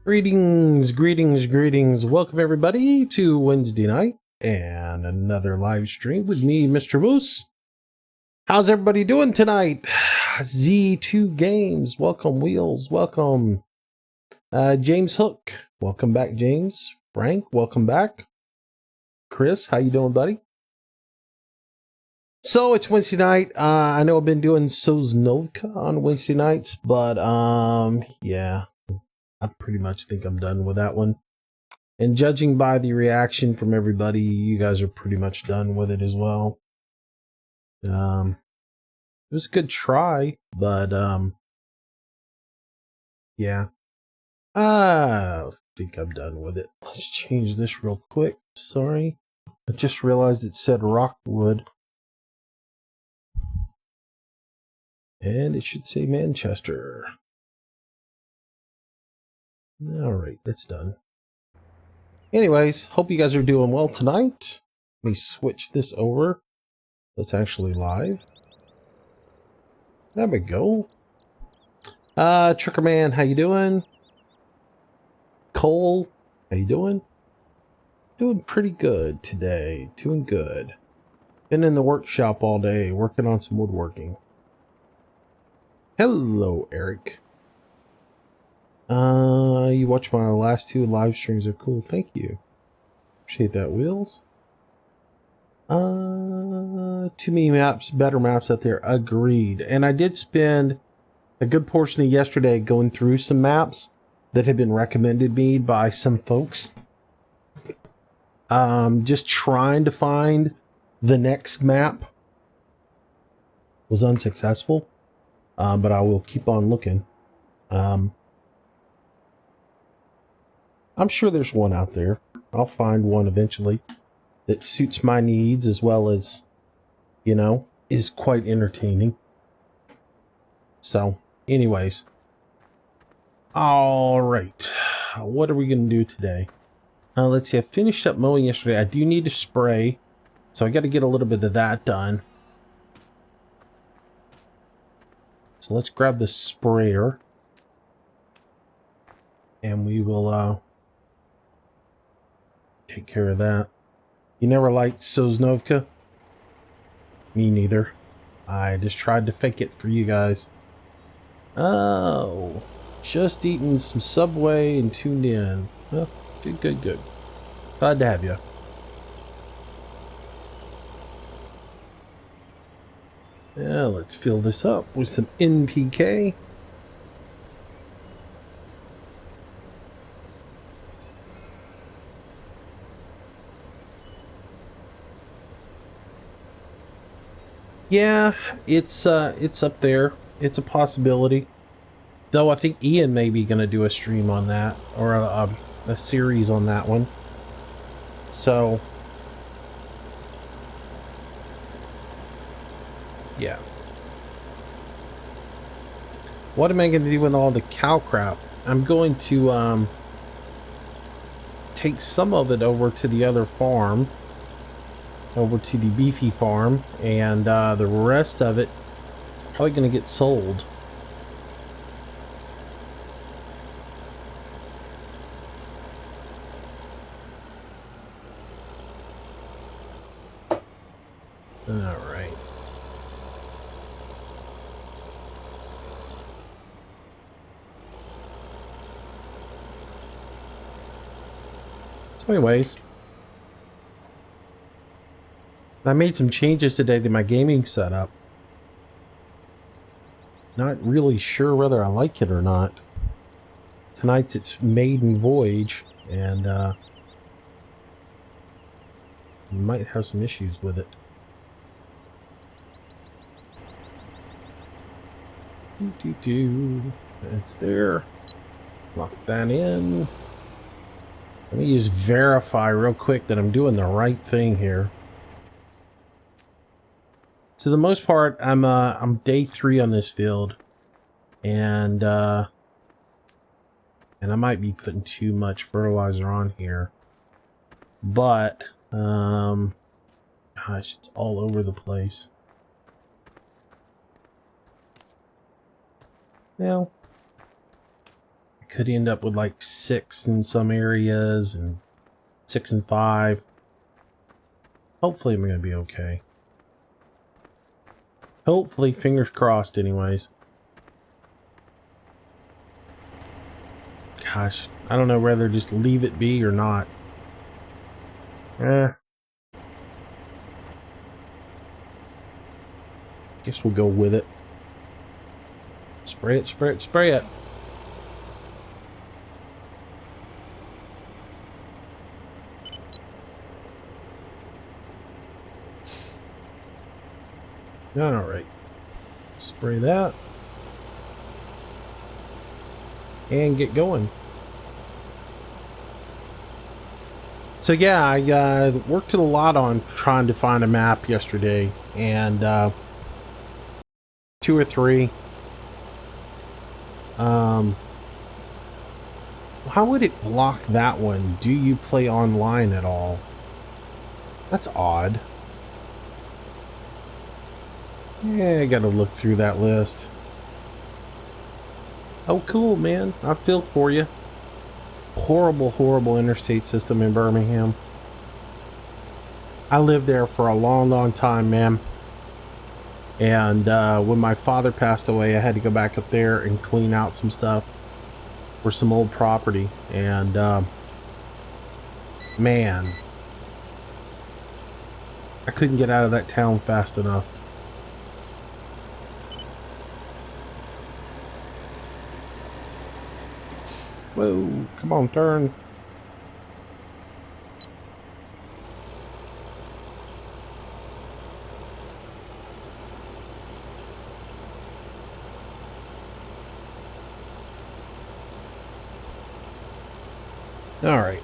Greetings, greetings, greetings. Welcome everybody to Wednesday night and another live stream with me, Mr. Moose. How's everybody doing tonight? Z2 Games, welcome. Wheels, welcome. James Hook, welcome back, James. Frank, welcome back. Chris, how you doing, buddy? So it's Wednesday night. I know I've been doing Sosnovka on Wednesday nights, but yeah, I pretty much think I'm done with that one. And judging by the reaction from everybody, you guys are pretty much done with it as well. It was a good try, but yeah. I think I'm done with it. Let's change this real quick. Sorry. I just realized it said Rockwood. And it should say Manchester. Alright, that's done. Anyways, hope you guys are doing well tonight. Let me switch this over. It's actually live. There we go. Trickerman, how you doing? Cole, how you doing? Doing pretty good today. Doing good. Been in the workshop all day, working on some woodworking. Hello, Eric. You watched my last two live streams. Are cool. Thank you. Appreciate that, Wheels. Too many maps, better maps out there. Agreed. And I did spend a good portion of yesterday going through some maps that had been recommended me by some folks. Just trying to find the next map. Was unsuccessful, but I will keep on looking. I'm sure there's one out there. I'll find one eventually that suits my needs as well as, you know, is quite entertaining. So, anyways. All right. What are we going to do today? Let's see. I finished up mowing yesterday. I do need to spray, so I got to get a little bit of that done. So let's grab the sprayer, and we will take care of that. You never liked Sosnovka? Me neither. I just tried to fake it for you guys. Oh, just eating some Subway and tuned in. Oh, good. Glad to have you. Yeah, let's fill this up with some NPK. Yeah, it's up there. It's a possibility. Though I think Ian may be going to do a stream on that, or a series on that one. So, yeah. What am I going to do with all the cow crap? I'm going to take some of it over to the other farm, over to the beefy farm, and the rest of it probably going to get sold. All right. So anyways, I made some changes today to my gaming setup. Not really sure whether I like it or not. Tonight's its maiden voyage, and might have some issues with it. It's there. Lock that in. Let me just verify real quick that I'm doing the right thing here. So the most part, I'm day 3 on this field, and I might be putting too much fertilizer on here, but gosh, it's all over the place. Well, I could end up with like 6 in some areas and 6 and 5. Hopefully I'm going to be okay. Hopefully, fingers crossed anyways. Gosh, I don't know whether just leave it be or not. Guess we'll go with it. Spray it, spray it, spray it. Alright. Spray that. And get going. So yeah, I worked a lot on trying to find a map yesterday, and 2 or 3. How would it block that one? Do you play online at all? That's odd. Yeah, I gotta look through that list. Oh, cool, man. I feel for you. Horrible, horrible interstate system in Birmingham. I lived there for a long, long time, man. And when my father passed away, I had to go back up there and clean out some stuff for some old property. And man, I couldn't get out of that town fast enough. Whoa, come on, turn. Alright.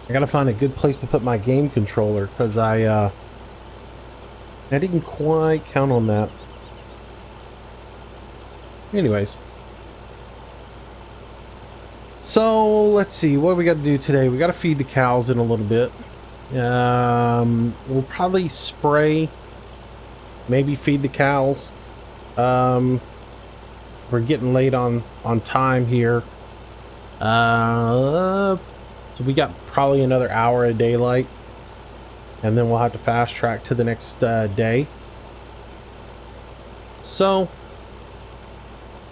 I gotta find a good place to put my game controller, because I didn't quite count on that. Anyways. So, let's see, what we got to do today? We got to feed the cows in a little bit. We'll probably spray, maybe feed the cows. We're getting late on time here. So we got probably another hour of daylight, and then we'll have to fast track to the next day. So,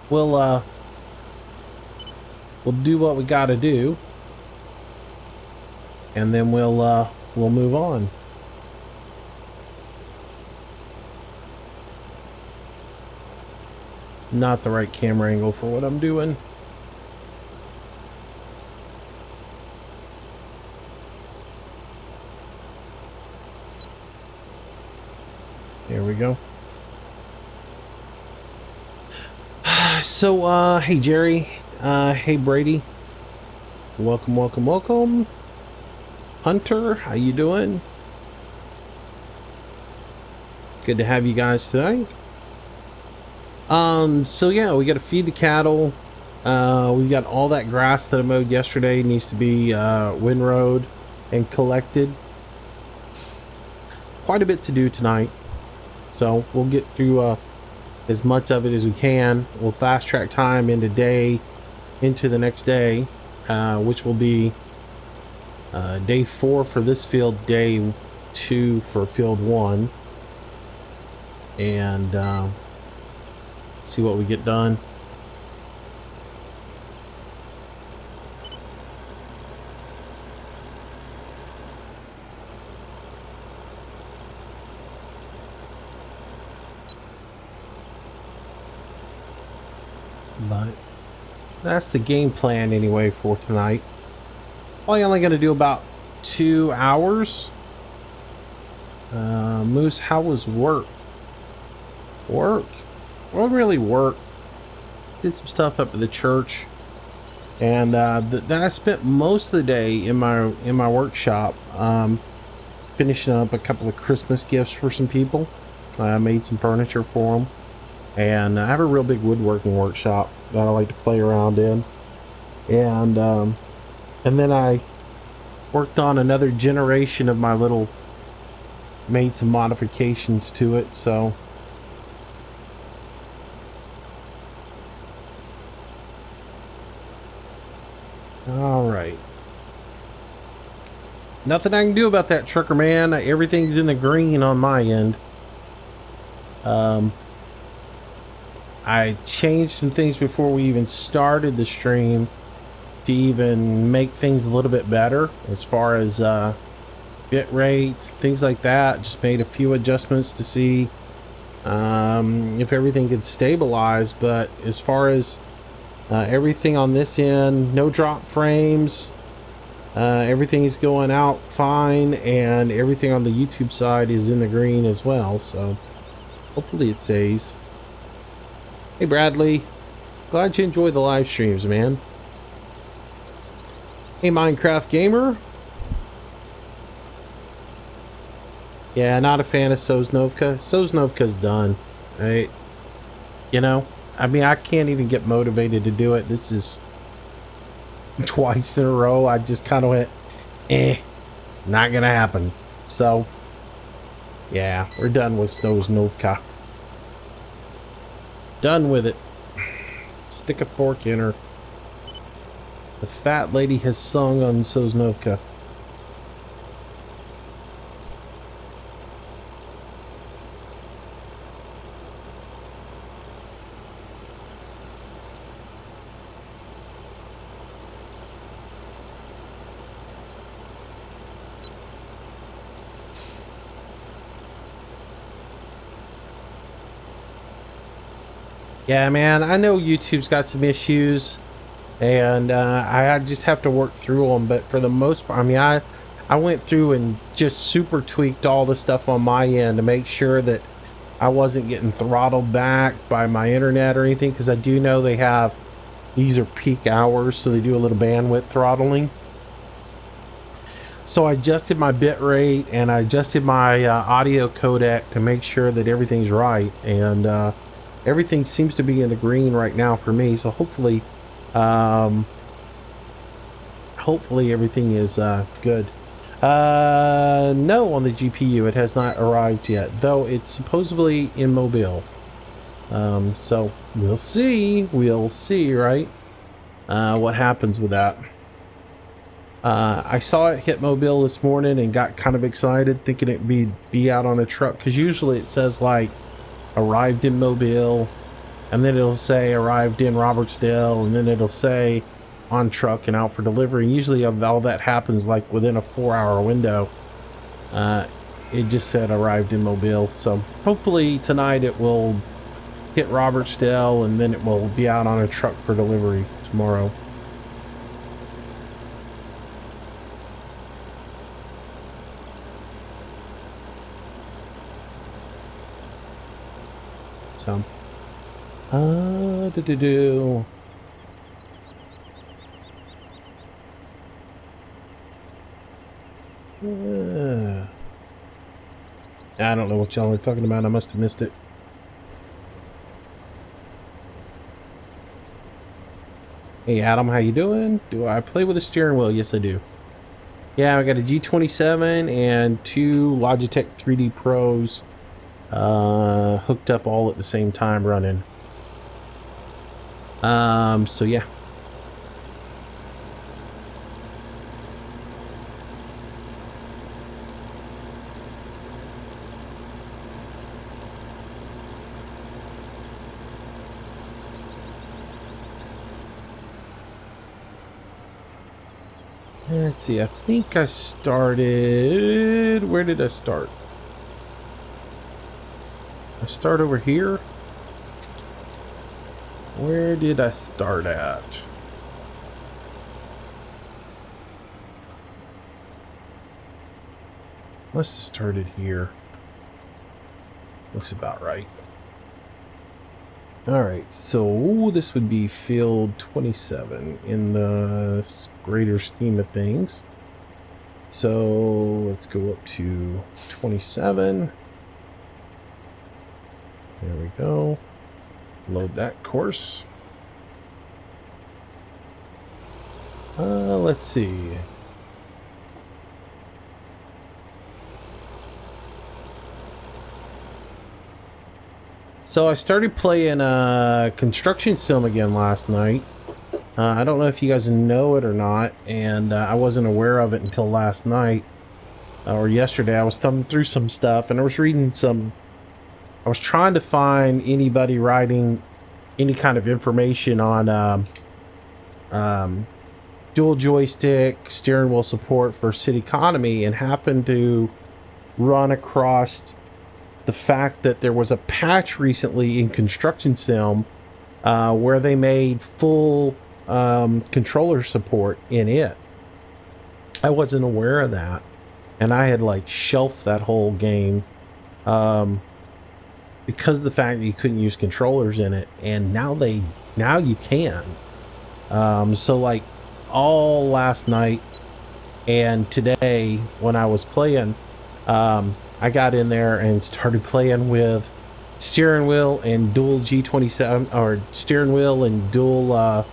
we'll do what we got to do, and then we'll move on. Not the right camera angle for what I'm doing. There we go. So, hey Jerry. Hey Brady, welcome, welcome, welcome. Hunter, how you doing? Good to have you guys tonight. So yeah, we got to feed the cattle. We got all that grass that I mowed yesterday needs to be windrowed and collected. Quite a bit to do tonight, so we'll get through as much of it as we can. We'll fast track time into the next day, which will be day 4 for this field, day 2 for field 1, and see what we get done. But that's the game plan anyway for tonight. Probably only going to do about 2 hours. Moose, how was work? Work? Well, really work. Did some stuff up at the church, and then I spent most of the day in my workshop, finishing up a couple of Christmas gifts for some people. I made some furniture for them. And I have a real big woodworking workshop that I like to play around in, and then I worked on another generation of my little, made some modifications to it. So Nothing I can do about that, trucker man. Everything's in the green on my end. I changed some things before we even started the stream to even make things a little bit better as far as bit rates, things like that. Just made a few adjustments to see if everything could stabilize. But as far as everything on this end, no drop frames, everything is going out fine, and everything on the YouTube side is in the green as well, so hopefully it stays. Hey Bradley, glad you enjoy the live streams, man. Hey Minecraft Gamer. Yeah, not a fan of Sosnovka. Sosnovka's done, right? You know, I mean, I can't even get motivated to do it. This is twice in a row. I just kind of went, not gonna happen. So, yeah, we're done with Sosnovka. Done with it. Stick a fork in her. The fat lady has sung on Sosnovka. Yeah, man, I know YouTube's got some issues, and I just have to work through them. But for the most part, I mean, I went through and just super tweaked all the stuff on my end to make sure that I wasn't getting throttled back by my internet or anything, because I do know they have, these are peak hours, so they do a little bandwidth throttling. So I adjusted my bit rate and I adjusted my audio codec to make sure that everything's right, and everything seems to be in the green right now for me, so hopefully everything is good. No, on the GPU it has not arrived yet, though it's supposedly in Mobile. So we'll see, right? What happens with that. I saw it hit Mobile this morning and got kind of excited, thinking it'd be out on a truck, because usually it says like arrived in Mobile, and then it'll say arrived in Robertsdale, and then it'll say on truck and out for delivery. And usually all that happens like within a 4-hour window. It just said arrived in Mobile, so hopefully tonight it will hit Robertsdale, and then it will be out on a truck for delivery tomorrow. So, I don't know what y'all are talking about. I must have missed it. Hey Adam, how you doing? Do I play with a steering wheel? Yes, I do. Yeah, I got a G27 and 2 Logitech 3D Pros hooked up all at the same time running. So yeah. Let's see, I think I started... Where did I start? I start over here? Where did I start at? Must have started here. Looks about right. Alright, so this would be field 27 in the greater scheme of things. So let's go up to 27. There we go. Load that course. Let's see. So I started playing Construction Sim again last night. I don't know if you guys know it or not, and I wasn't aware of it until last night. or yesterday, I was thumbing through some stuff, and I was reading some. I was trying to find anybody writing any kind of information on dual joystick steering wheel support for city economy, and happened to run across the fact that there was a patch recently in Construction Sim where they made full controller support in it. I wasn't aware of that, and I had like shelved that whole game because of the fact that you couldn't use controllers in it, and now you can. So like all last night and today when I was playing, I got in there and started playing with steering wheel and dual G27, or steering wheel and dual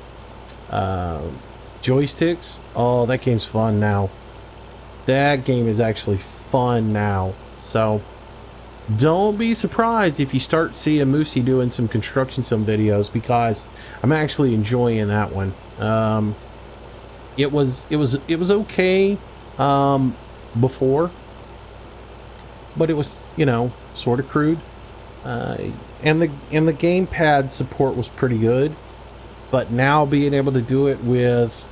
joysticks. Oh, that game's fun now. That game is actually fun now. So don't be surprised if you start seeing Moosey doing some Construction Sim videos, because I'm actually enjoying that one. It was okay before, but it was, you know, sort of crude. And the gamepad support was pretty good, but now being able to do it with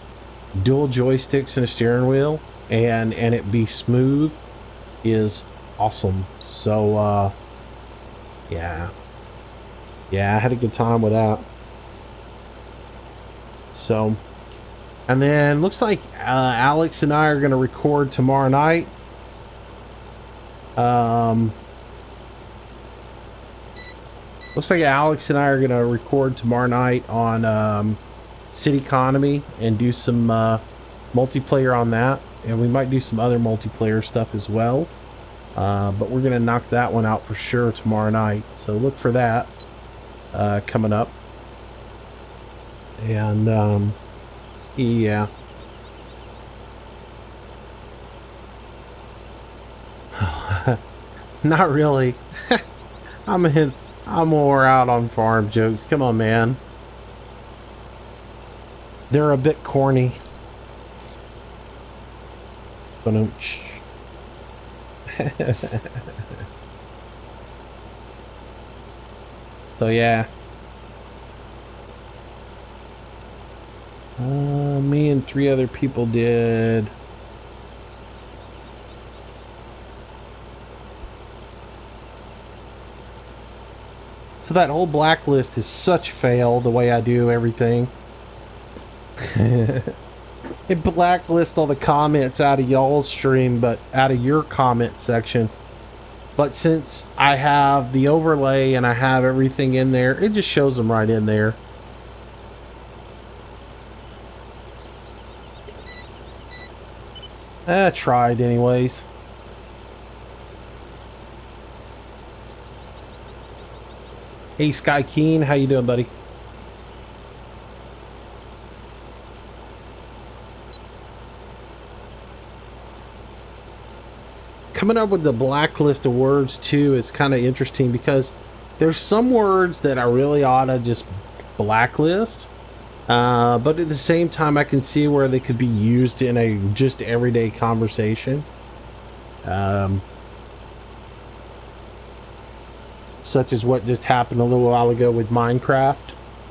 dual joysticks and a steering wheel and it be smooth is awesome. So yeah, I had a good time with that. So, and then looks like Alex and I are going to record tomorrow night. Looks like Alex and I are going to record tomorrow night on City Economy and do some multiplayer on that. And we might do some other multiplayer stuff as well. But we're going to knock that one out for sure tomorrow night. So look for that coming up. And yeah. Not really. I'm more out on farm jokes. Come on, man. They're a bit corny. So yeah. Me and 3 other people did. So that whole blacklist is such fail, the way I do everything. It blacklists all the comments out of y'all's stream, but out of your comment section. But since I have the overlay and I have everything in there, it just shows them right in there. I tried anyways. Hey Sky Keen, how you doing, buddy? Coming up with the blacklist of words too is kind of interesting, because there's some words that I really ought to just blacklist, but at the same time I can see where they could be used in a just everyday conversation. Such as what just happened a little while ago with Minecraft,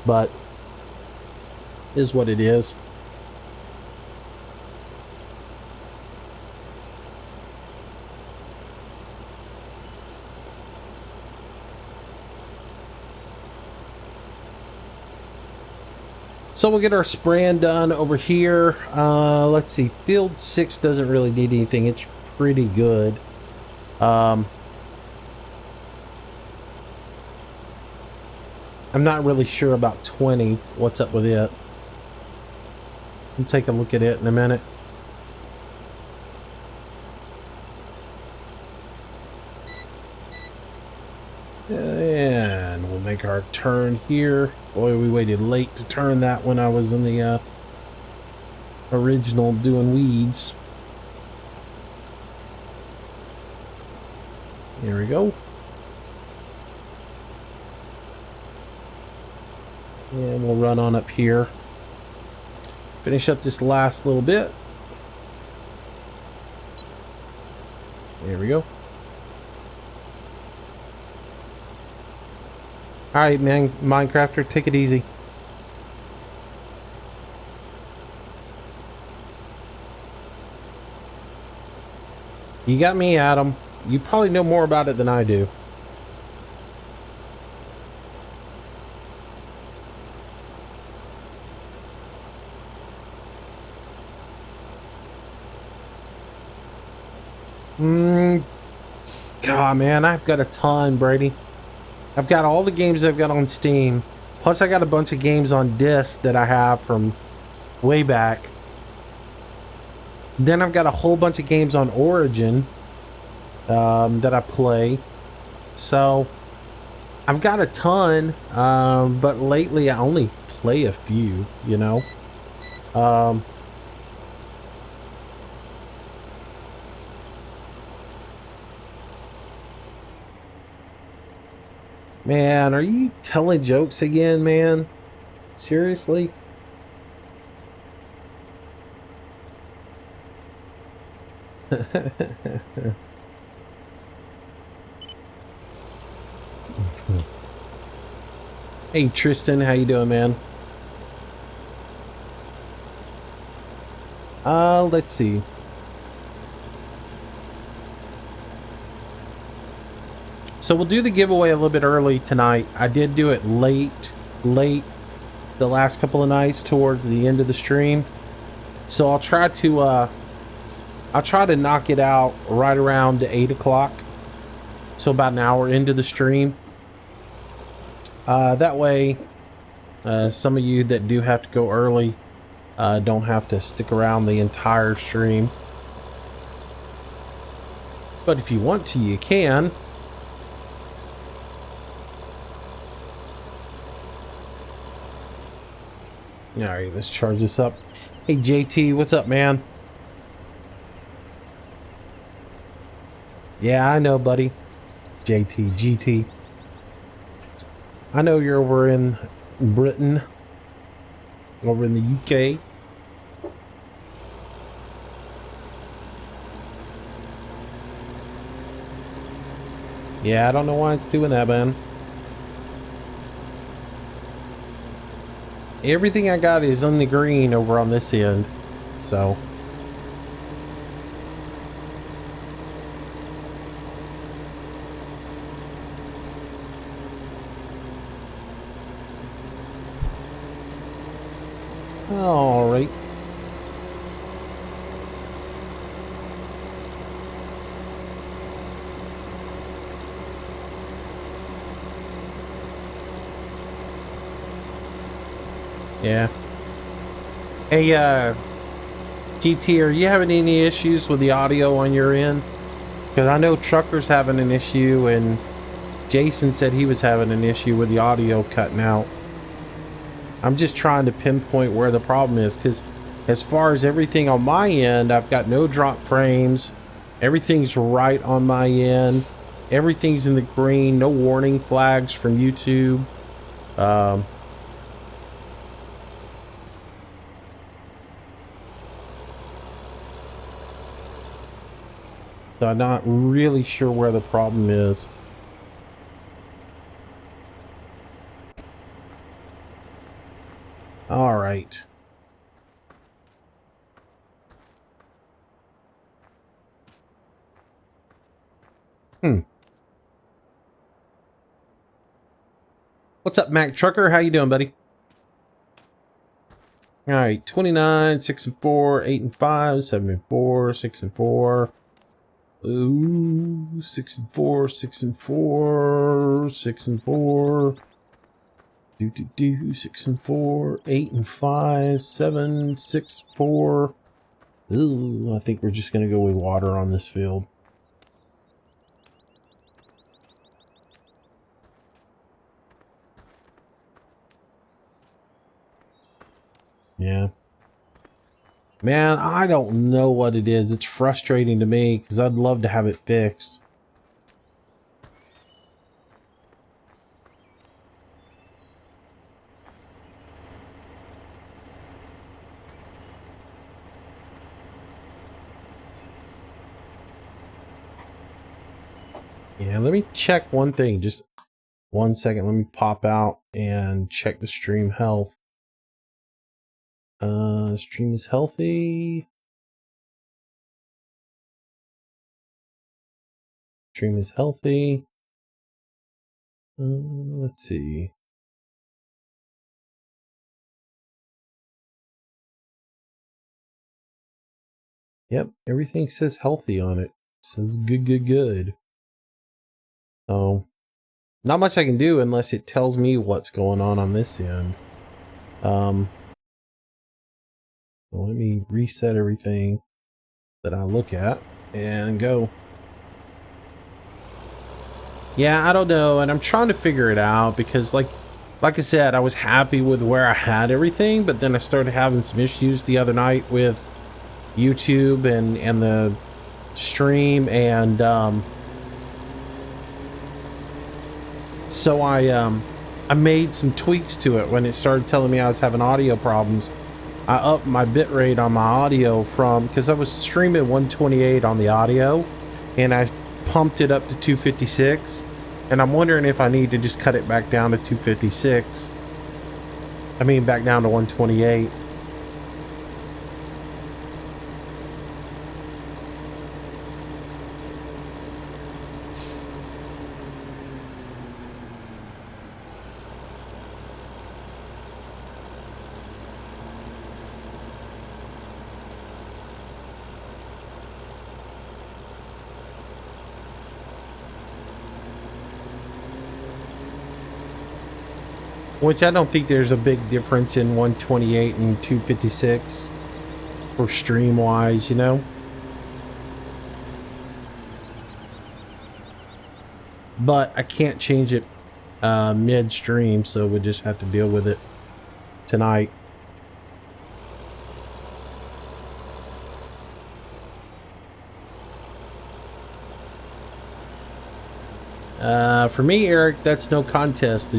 but is what it is. So we'll get our spraying done over here. Let's see, field 6 doesn't really need anything. It's pretty good. I'm not really sure about 20. What's up with it? I'll take a look at it in a minute. And we'll make our turn here. Boy, we waited late to turn that when I was in the original doing weeds. Here we go. And we'll run on up here. Finish up this last little bit. There we go. Alright, man, Minecrafter, take it easy. You got me, Adam. You probably know more about it than I do. God, man, I've got a ton, Brady. I've got all the games I've got on Steam. Plus, I got a bunch of games on disc that I have from way back. Then I've got a whole bunch of games on Origin that I play. So, I've got a ton, but lately I only play a few, you know. Man, are you telling jokes again, man? Seriously? Hey Tristan, how you doing, man? Let's see. So we'll do the giveaway a little bit early tonight. I did do it late the last couple of nights towards the end of the stream. So I'll try to knock it out right around 8 o'clock. So about an hour into the stream. That way, some of you that do have to go early don't have to stick around the entire stream. But if you want to, you can. Alright, let's charge this up. Hey JT, what's up, man? Yeah, I know, buddy. JT, GT. I know you're over in Britain. Over in the UK. Yeah, I don't know why it's doing that, man. Everything I got is on the green over on this end, so. All right. Yeah. Hey, GT, are you having any issues with the audio on your end? Because I know Trucker's having an issue, and Jason said he was having an issue with the audio cutting out. I'm just trying to pinpoint where the problem is, because as far as everything on my end, I've got no drop frames. Everything's right on my end. Everything's in the green. No warning flags from YouTube. So I'm not really sure where the problem is. All right. What's up, Mac Trucker? How you doing, buddy? All right, 29, 6 and 4, 8 and 5, 7 and 4, 6 and 4. Ooh, 6 and 4, 6 and 4, 6 and 4. 6 and 4, 8 and 5, 7, 6, 4. Ooh, I think we're just gonna go with water on this field. Yeah. Man, I don't know what it is. It's frustrating to me because I'd love to have it fixed. Yeah, let me check one thing. Just 1 second. Let me pop out and check the stream health. Stream is healthy. Stream is healthy. Let's see. Yep, everything says healthy on it. It says good. So, not much I can do unless it tells me what's going on this end. Well, let me reset everything that I look at and go. Yeah, I don't know, and I'm trying to figure it out because, like I said, I was happy with where I had everything, but then I started having some issues the other night with YouTube and the stream, and so I made some tweaks to it when it started telling me I was having audio problems. I upped my bitrate on my audio from, because I was streaming 128 on the audio, and I pumped it up to 256, and I'm wondering if I need to just cut it back down to 256. I mean, back down to 128. Which I don't think there's a big difference in 128 and 256 for stream wise, you know. But I can't change it midstream, so we just have to deal with it tonight. For me, Eric, that's no contest.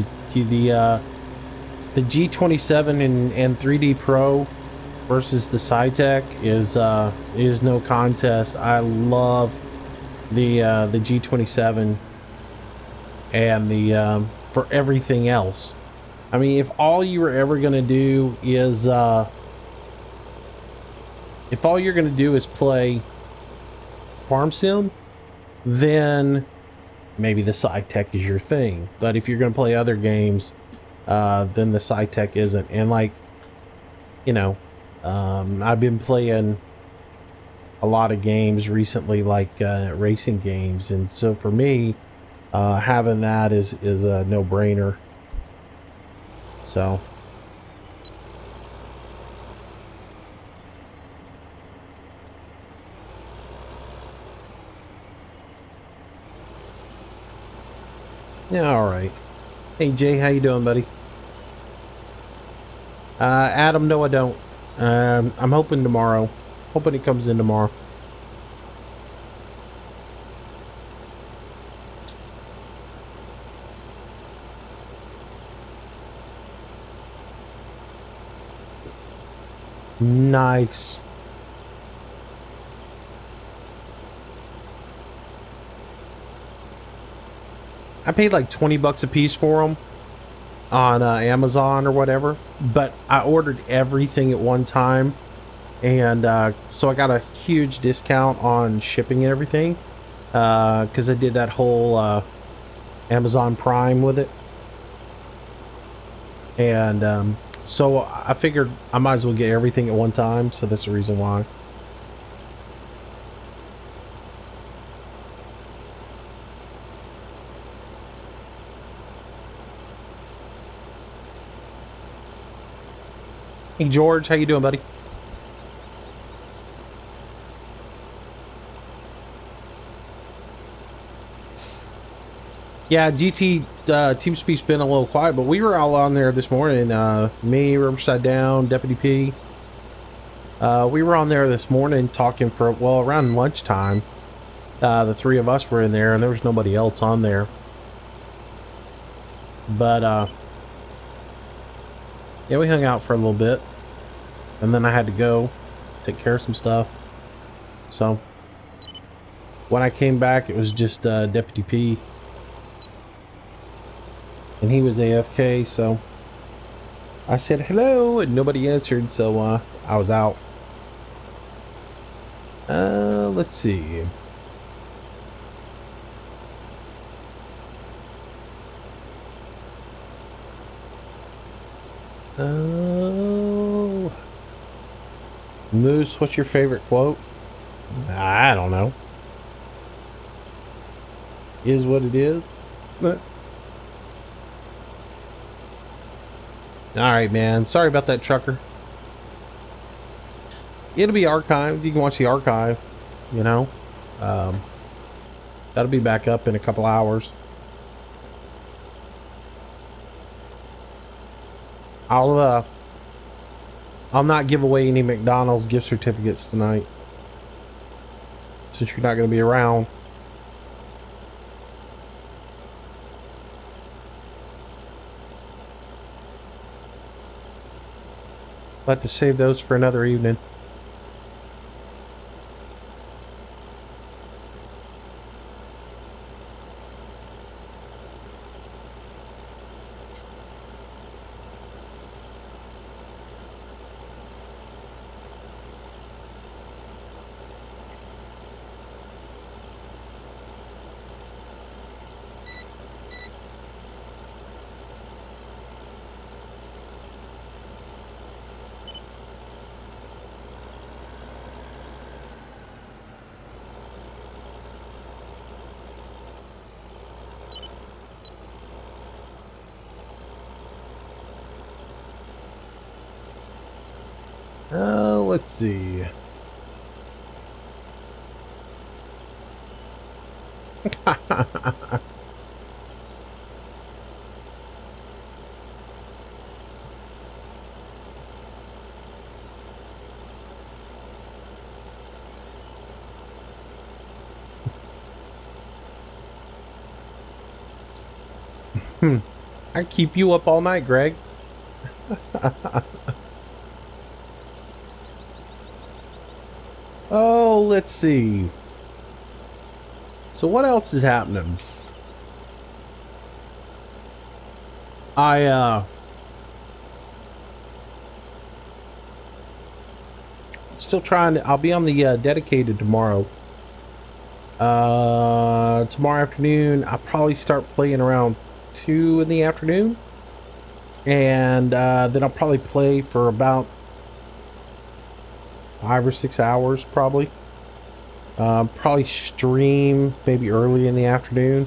The G27 and 3D Pro versus the SciTech is no contest. I love the G27 and the for everything else. I mean, if all you were ever gonna do is if all you're gonna do is play Farm Sim, then maybe the SciTech is your thing. But if you're gonna play other games, then the SciTech isn't. And like, you know, I've been playing a lot of games recently, like racing games, and so for me, having that is a no-brainer. So yeah, all right. Hey Jay, how you doing, buddy? Adam, no, I don't. I'm hoping tomorrow. Hoping it comes in tomorrow. Nice. I paid like 20 bucks a piece for them on Amazon or whatever, but I ordered everything at one time, and so I got a huge discount on shipping and everything, because I did that whole Amazon Prime with it, and so I figured I might as well get everything at one time, so that's the reason why. Hey George, how you doing, buddy? Yeah, GT TeamSpeak's been a little quiet, but we were all on there this morning. Me, Riverside Down, Deputy P. We were on there this morning talking for, well, around lunchtime. The three of us were in there, and there was nobody else on there. But yeah, we hung out for a little bit, and then I had to go take care of some stuff. So When I came back, it was just Deputy P. And he was AFK, so I said hello, and nobody answered, so I was out. Let's see. Moose, what's your favorite quote? I don't know. Is what it is. But alright, man. Sorry about that, trucker. It'll be archived. You can watch the archive, you know. That'll be back up in a couple hours. I'll not give away any McDonald's gift certificates tonight, since you're not going to be around. I'll have to save those for another evening. Let's see. I keep you up all night, Greg. Oh, let's see. So what else is happening? Still trying to, I'll be on the dedicated tomorrow. Tomorrow afternoon, I'll probably start playing around 2 in the afternoon. And then I'll probably play for about 5 or 6 hours, probably. Probably stream maybe early in the afternoon.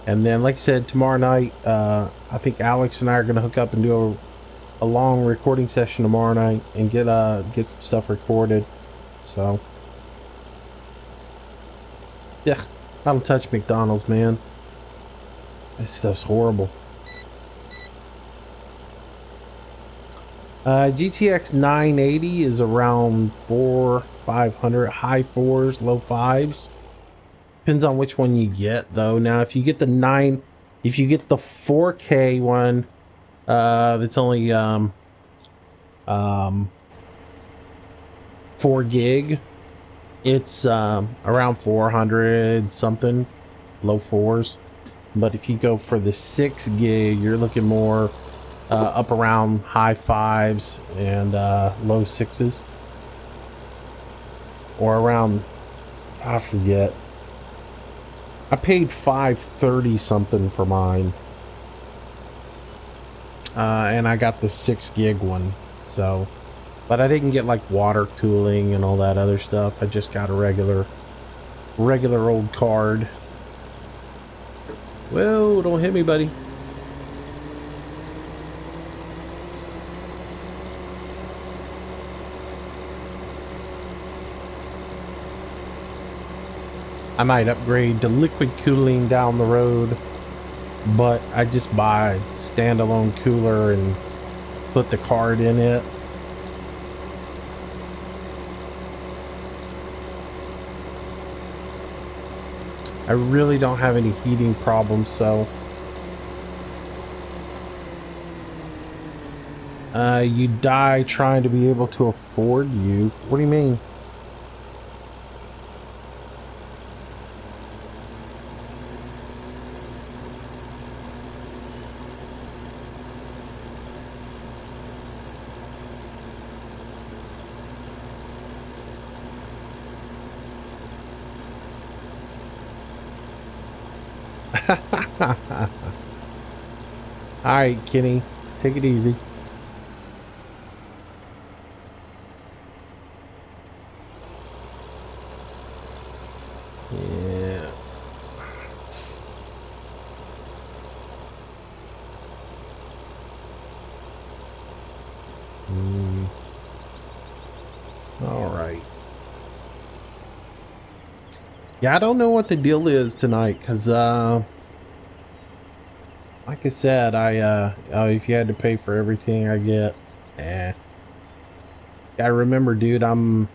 And then, like I said, tomorrow night, I think Alex and I are going to hook up and do a long recording session tomorrow night and get some stuff recorded. So, yeah, I don't touch McDonald's, man. This stuff's horrible. GTX 980 is around 500, high 4s, low 5s. Depends on which one you get, though. Now, if you get the 4K one, that's only 4 gig. It's around 400 something, low 4s. But if you go for the 6 gig, you're looking more up around high 5s and low 6s, or around, I forget. I paid $530 something for mine, and I got the 6 gig one. So, but I didn't get like water cooling and all that other stuff. I just got a regular old card. Whoa, don't hit me, buddy. I might upgrade to liquid cooling down the road, but I just buy a standalone cooler and put the card in it. I really don't have any heating problems, so you die trying to be able to afford you. What do you mean? All right, Kenny, take it easy. Yeah. All right. Yeah, I don't know what the deal is tonight, cause like I said, if you had to pay for everything I get, I remember, dude, I'm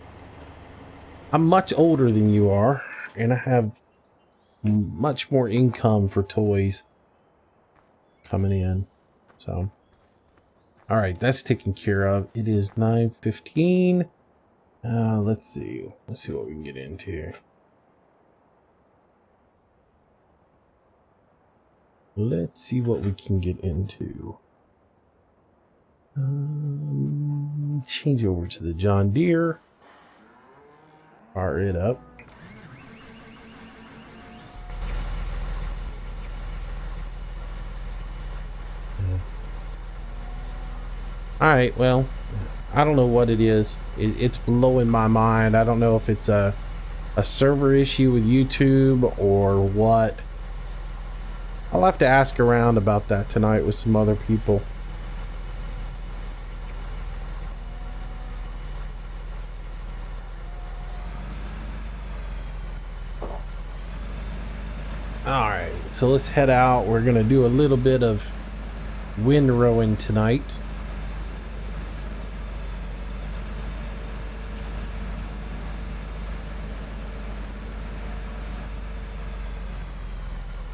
much older than you are, and I have much more income for toys coming in. So, all right, that's taken care of. It is 9:15. Let's see what we can get into. Let's see what we can get into. Change over to the John Deere. Fire it up. Alright, well, I don't know what it is. It's blowing my mind. I don't know if it's a server issue with YouTube or what. I'll have to ask around about that tonight with some other people. Alright, so let's head out. We're going to do a little bit of windrowing tonight.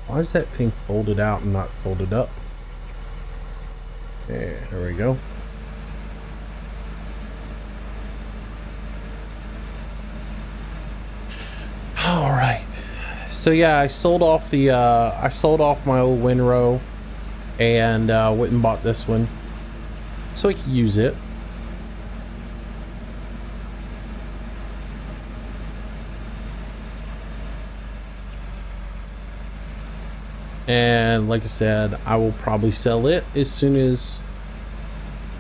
Why is that thing folded out and not folded up? Yeah, there we go. All right. So yeah, I sold off my old windrow and went and bought this one so I could use it. And like I said, I will probably sell it as soon as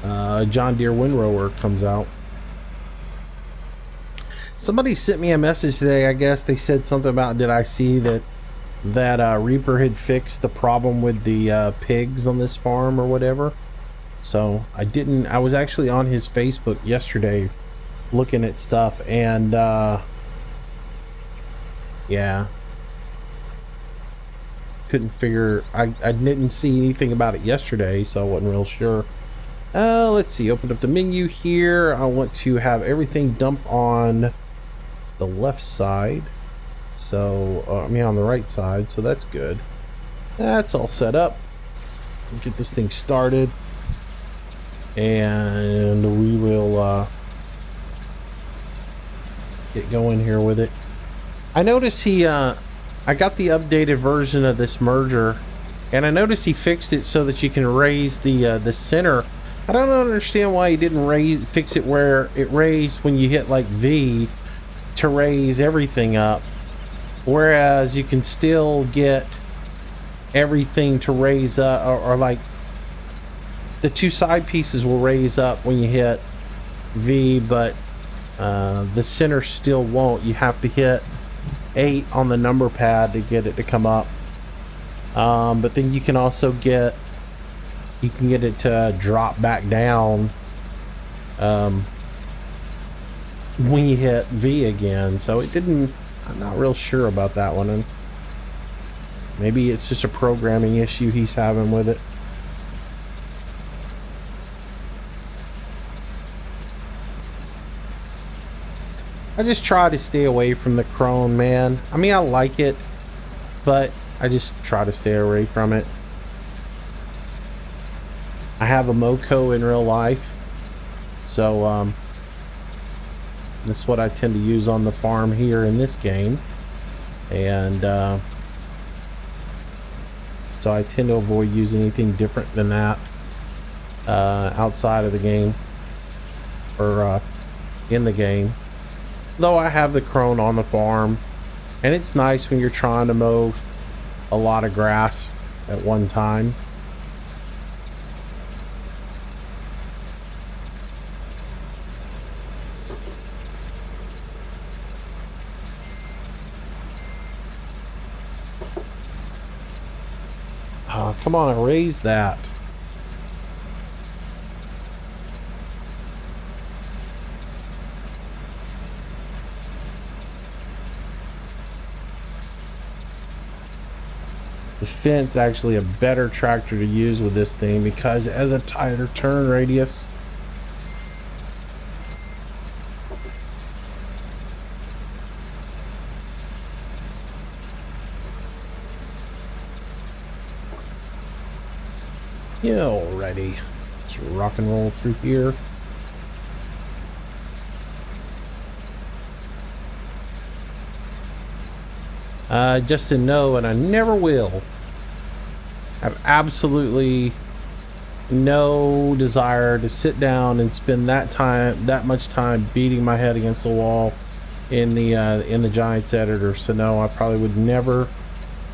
John Deere windrower comes out. Somebody sent me a message today. I guess they said something about, did I see that Reaper had fixed the problem with the pigs on this farm or whatever. So I didn't. I was actually on his Facebook yesterday looking at stuff, and yeah, couldn't figure. I didn't see anything about it yesterday, so I wasn't real sure. Let's see. Open up the menu here. I want to have everything dump on the left side, so I mean on the right side, so that's good. That's all set up. We'll get this thing started, and we will get going here with it. I noticed I got the updated version of this merger, and I noticed he fixed it so that you can raise the center. I don't understand why he didn't fix it where it raised when you hit like V to raise everything up, whereas you can still get everything to raise up, or like the two side pieces will raise up when you hit V, but the center still won't. You have to hit 8 on the number pad to get it to come up. But then you can also get it to drop back down when you hit V again. So it didn't. I'm not real sure about that one, and maybe it's just a programming issue he's having with it. I just try to stay away from the Krone, man. I mean, I like it, but I just try to stay away from it. I have a Moco in real life, so that's what I tend to use on the farm here in this game, and so I tend to avoid using anything different than that outside of the game or in the game. Though I have the Krone on the farm, and it's nice when you're trying to mow a lot of grass at one time. Oh, come on, erase that. The fence actually a better tractor to use with this thing because it has a tighter turn radius. Yeah, alrighty. Let's rock and roll through here. Just to know, and I never will, I have absolutely no desire to sit down and spend that much time beating my head against the wall in the Giants editor. So no, I probably would never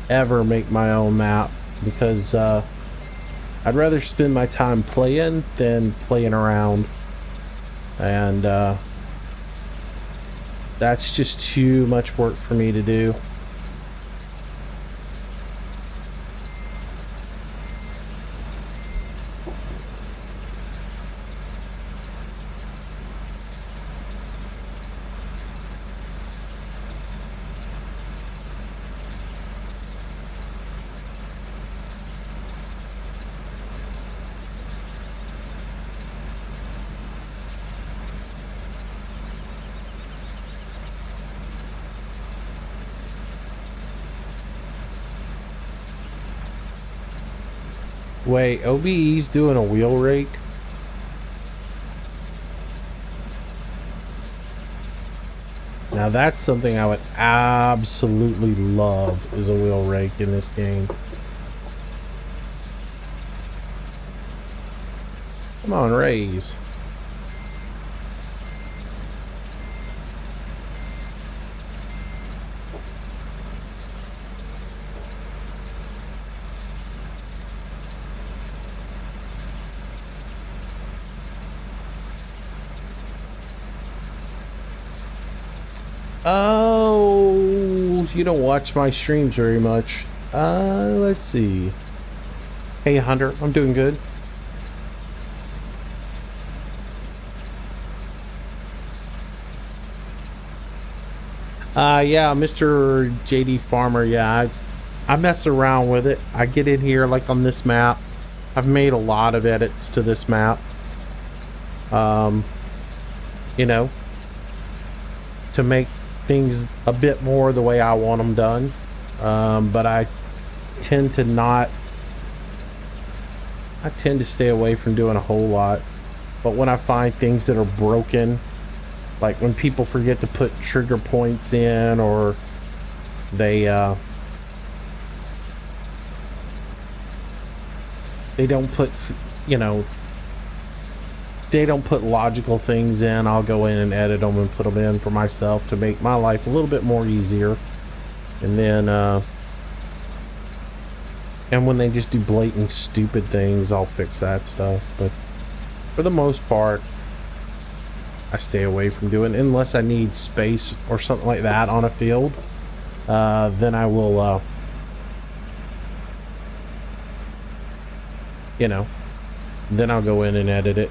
ever make my own map because I'd rather spend my time playing than playing around, and that's just too much work for me to do. Wait, OBE's doing a wheel rake? Now that's something I would absolutely love, is a wheel rake in this game. Come on, raise. Oh, you don't watch my streams very much. Let's see. Hey, Hunter, I'm doing good. Yeah, Mr. JD Farmer, yeah, I mess around with it. I get in here, like on this map. I've made a lot of edits to this map. You know, to make things a bit more the way I want them done, but I tend to stay away from doing a whole lot. But when I find things that are broken, like when people forget to put trigger points in, or they don't put, you know, they don't put logical things in, I'll go in and edit them and put them in for myself to make my life a little bit more easier. And then and when they just do blatant stupid things, I'll fix that stuff. But for the most part, I stay away from doing, unless I need space or something like that on a field. Then I will you know, then I'll go in and edit it.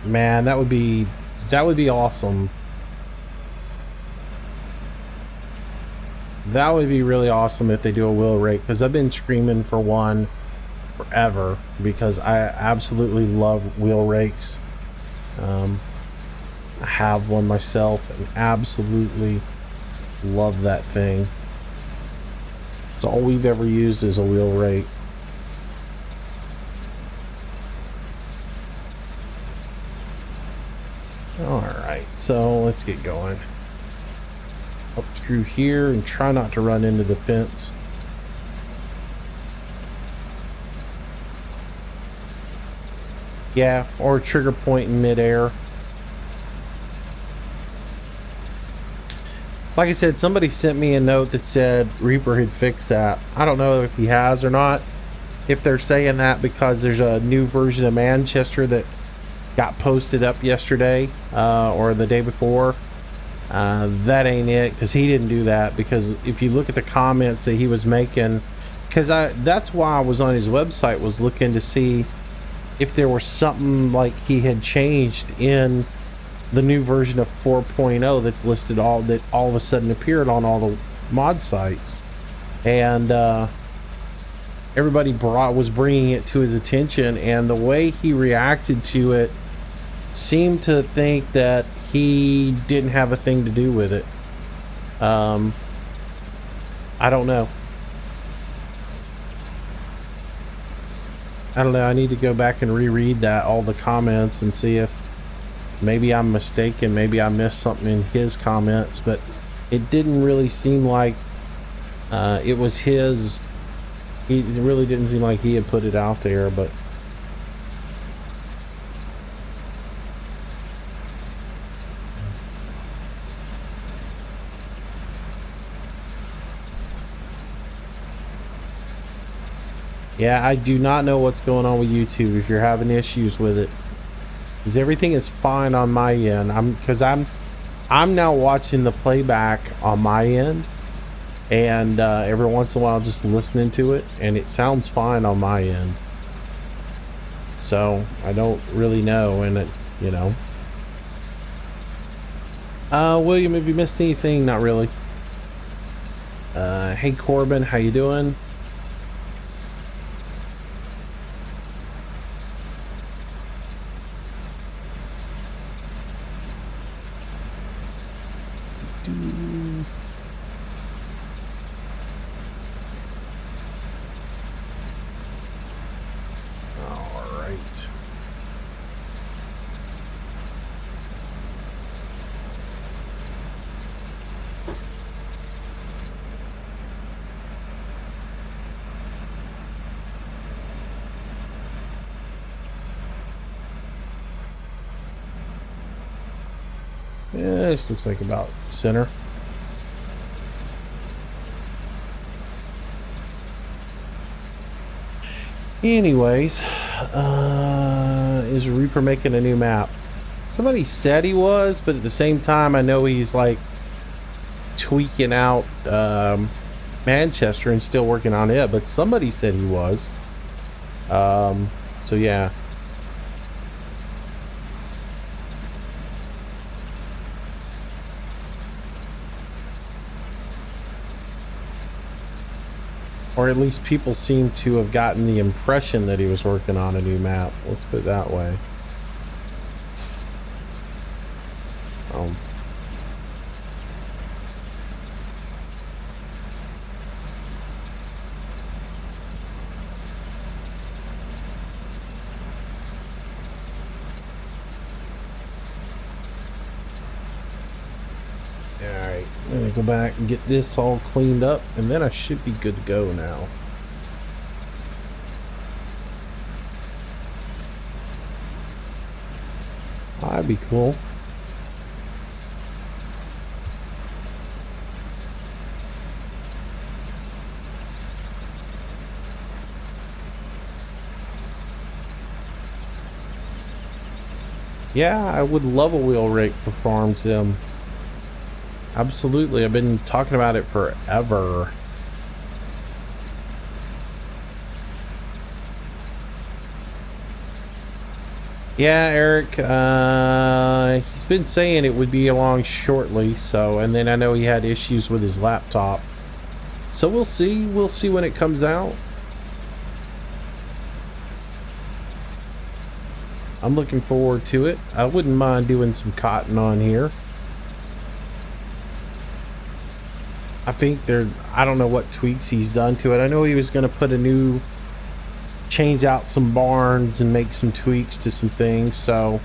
Man, that would be awesome. That would be really awesome if they do a wheel rake, because I've been screaming for one forever, because I absolutely love wheel rakes. I have one myself and absolutely love that thing. It's all we've ever used is a wheel rake. Alright, so let's get going. Up through here and try not to run into the fence. Yeah, or trigger point in midair. Like I said, somebody sent me a note that said Reaper had fixed that. I don't know if he has or not. If they're saying that because there's a new version of Manchester that got posted up yesterday or the day before, that ain't it, because he didn't do that. Because if you look at the comments that he was making, because that's why I was on his website, was looking to see if there was something like he had changed in the new version of 4.0 that's listed, all that all of a sudden appeared on all the mod sites, and everybody was bringing it to his attention, and the way he reacted to it seemed to think that he didn't have a thing to do with it. I don't know. I need to go back and reread that, all the comments, and see if maybe I'm mistaken, maybe I missed something in his comments, but it didn't really seem like it was his. It really didn't seem like he had put it out there, but yeah, I do not know what's going on with YouTube if you're having issues with it. Because everything is fine on my end. I'm now watching the playback on my end, and every once in a while just listening to it, and it sounds fine on my end. So I don't really know, and you know. William, have you missed anything? Not really. Hey Corbin, how you doing? Yeah, this looks like about center. Anyways, is Reaper making a new map? Somebody said he was, but at the same time, I know he's like tweaking out Manchester and still working on it, but somebody said he was. So yeah. Or at least people seem to have gotten the impression that he was working on a new map. Let's put it that way. Alright, I'm gonna go back and get this all cleaned up, and then I should be good to go now. That'd be cool. Yeah, I would love a wheel rake for farm sim. Absolutely, I've been talking about it forever. Yeah, Eric, he's been saying it would be along shortly, so, and then I know he had issues with his laptop. So we'll see when it comes out. I'm looking forward to it. I wouldn't mind doing some cotton on here. I think I don't know what tweaks he's done to it. I know he was going to put change out some barns and make some tweaks to some things, so.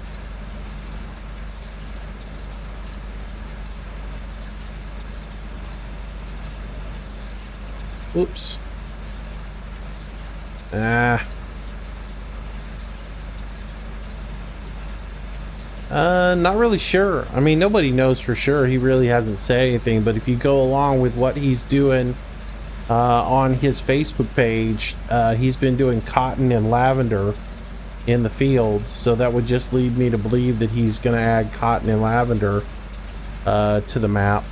Oops. Not really sure. I mean, nobody knows for sure. He really hasn't said anything, but if you go along with what he's doing on his Facebook page, he's been doing cotton and lavender in the fields, so that would just lead me to believe that he's going to add cotton and lavender to the map.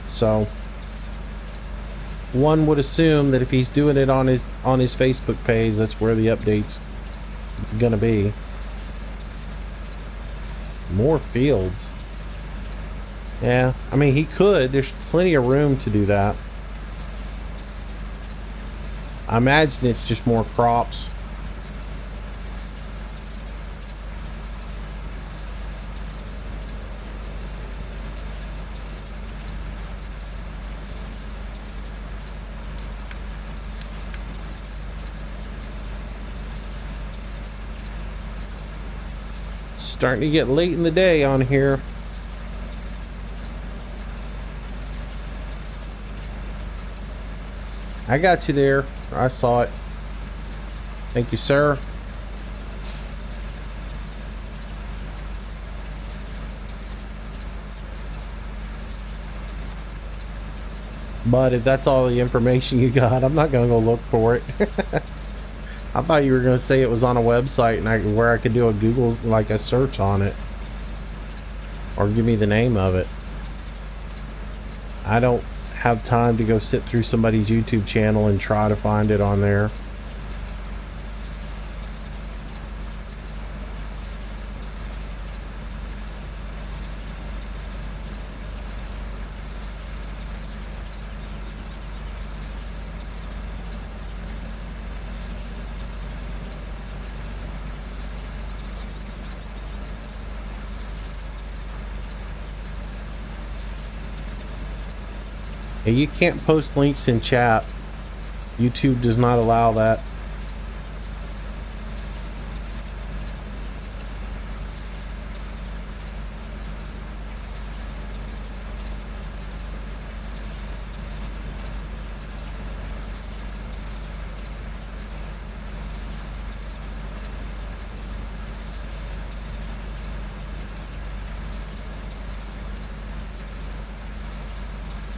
So one would assume that if he's doing it on his Facebook page, that's where the update's gonna be. More fields. Yeah, I mean, he could. There's plenty of room to do that. I imagine it's just more crops. Starting to get late in the day on here. I got you there. I saw it. Thank you, sir. But if that's all the information you got, I'm not gonna go look for it. I thought you were gonna say it was on a website and where I could do a Google, like a search on it, or give me the name of it. I don't have time to go sit through somebody's YouTube channel and try to find it on there. You can't post links in chat. YouTube does not allow that.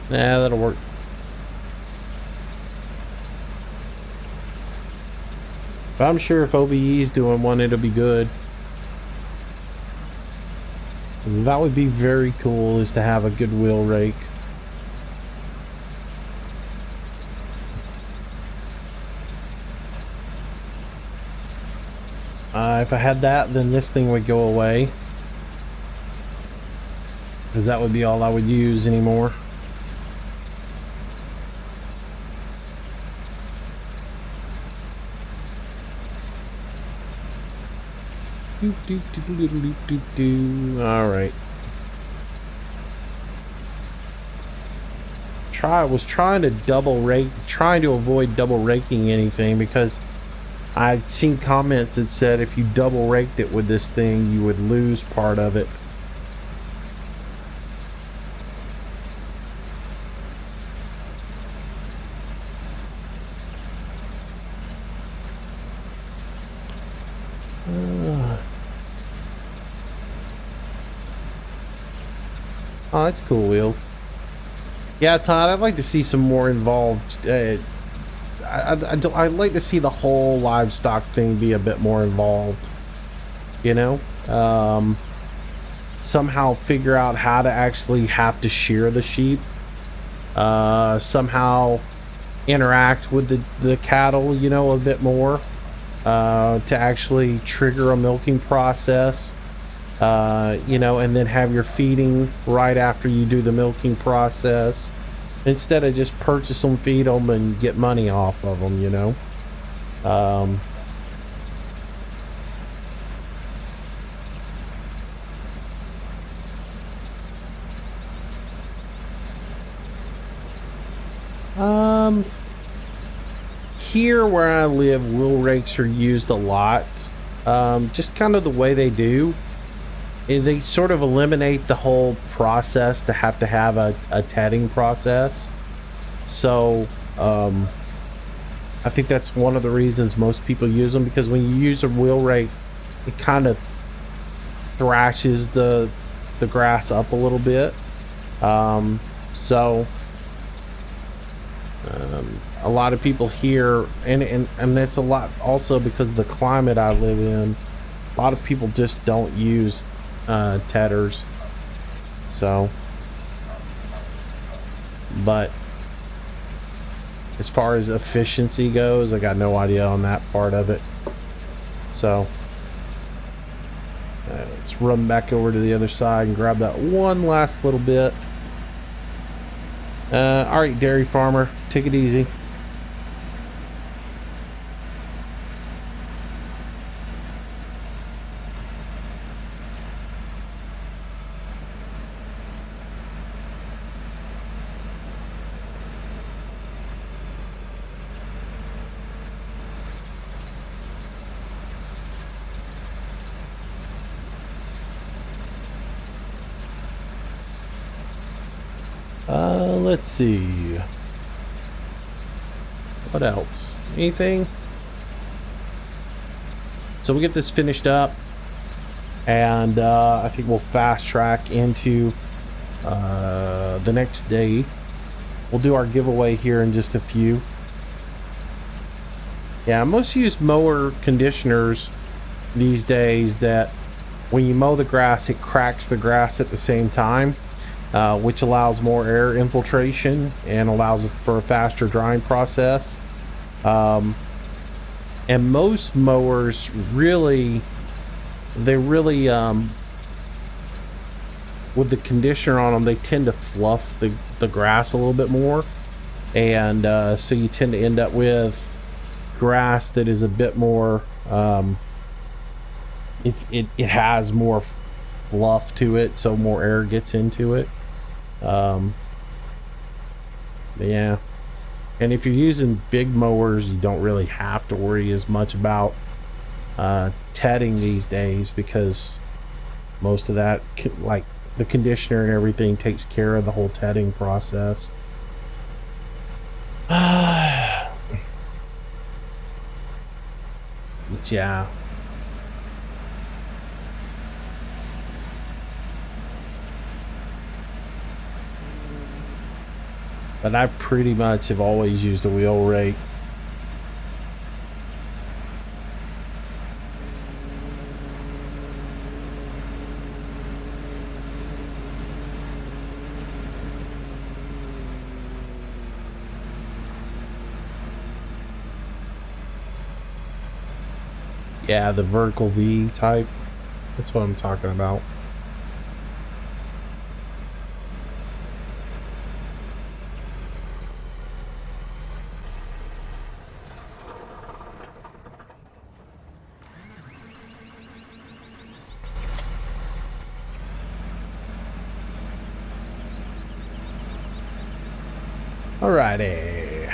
Nah, that'll work. But I'm sure if OBE's doing one, it'll be good. That would be very cool, is to have a good wheel rake. If I had that, then this thing would go away, because that would be all I would use anymore. Alright. I was trying to avoid double raking anything, because I'd seen comments that said if you double raked it with this thing, you would lose part of it. Oh, that's cool, Wheels. Yeah, Todd, I'd like to see some more involved. I'd like to see the whole livestock thing be a bit more involved. You know? Somehow figure out how to actually have to shear the sheep. Somehow interact with the cattle, you know, a bit more. To actually trigger a milking process. You know, and then have your feeding right after you do the milking process, instead of just purchase them, feed them, and get money off of them, you know. Here where I live, wheel rakes are used a lot, just kind of the way they do. They sort of eliminate the whole process to have a tedding process. So I think that's one of the reasons most people use them, because when you use a wheel rake it kind of thrashes the grass up a little bit. So a lot of people here, and that's a lot also because of the climate I live in. A lot of people just don't use tethers. So, but as far as efficiency goes, I got no idea on that part of it. So let's run back over to the other side and grab that one last little bit. All right, dairy farmer, take it easy. Let's see. What else? Anything? So we get this finished up, and I think we'll fast track into the next day. We'll do our giveaway here in just a few. Yeah, most use mower conditioners these days that when you mow the grass, it cracks the grass at the same time. Which allows more air infiltration and allows for a faster drying process. And most mowers really, with the conditioner on them, they tend to fluff the grass a little bit more. And so you tend to end up with grass that is a bit more, it has more fluff to it, so more air gets into it. Yeah, and if you're using big mowers, you don't really have to worry as much about tedding these days, because most of that, like the conditioner and everything, takes care of the whole tedding process. But yeah. But I pretty much have always used a wheel rake. Yeah, the vertical V type. That's what I'm talking about. Alrighty.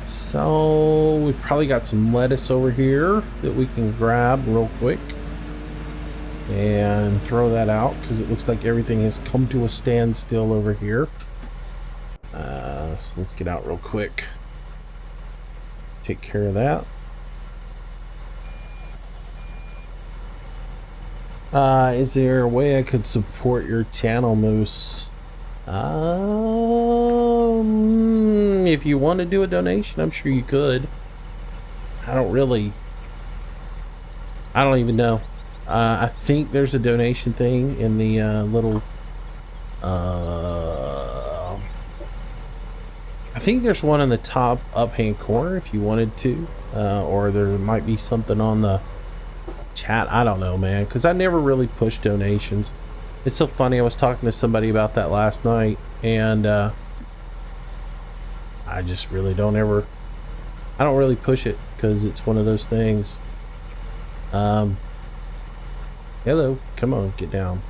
So we've probably got some lettuce over here that we can grab real quick and throw that out, because it looks like everything has come to a standstill over here. So let's get out real quick. Take care of that. Is there a way I could support your channel, Moose? If you want to do a donation, I'm sure you could. I don't even know. I think there's a donation thing in the little I think there's one in the top up hand corner if you wanted to, or there might be something on the chat. I don't know, man, because I never really push donations. It's so funny, I was talking to somebody about that last night, and I just really I don't really push it, because it's one of those things. Hello, come on, get down.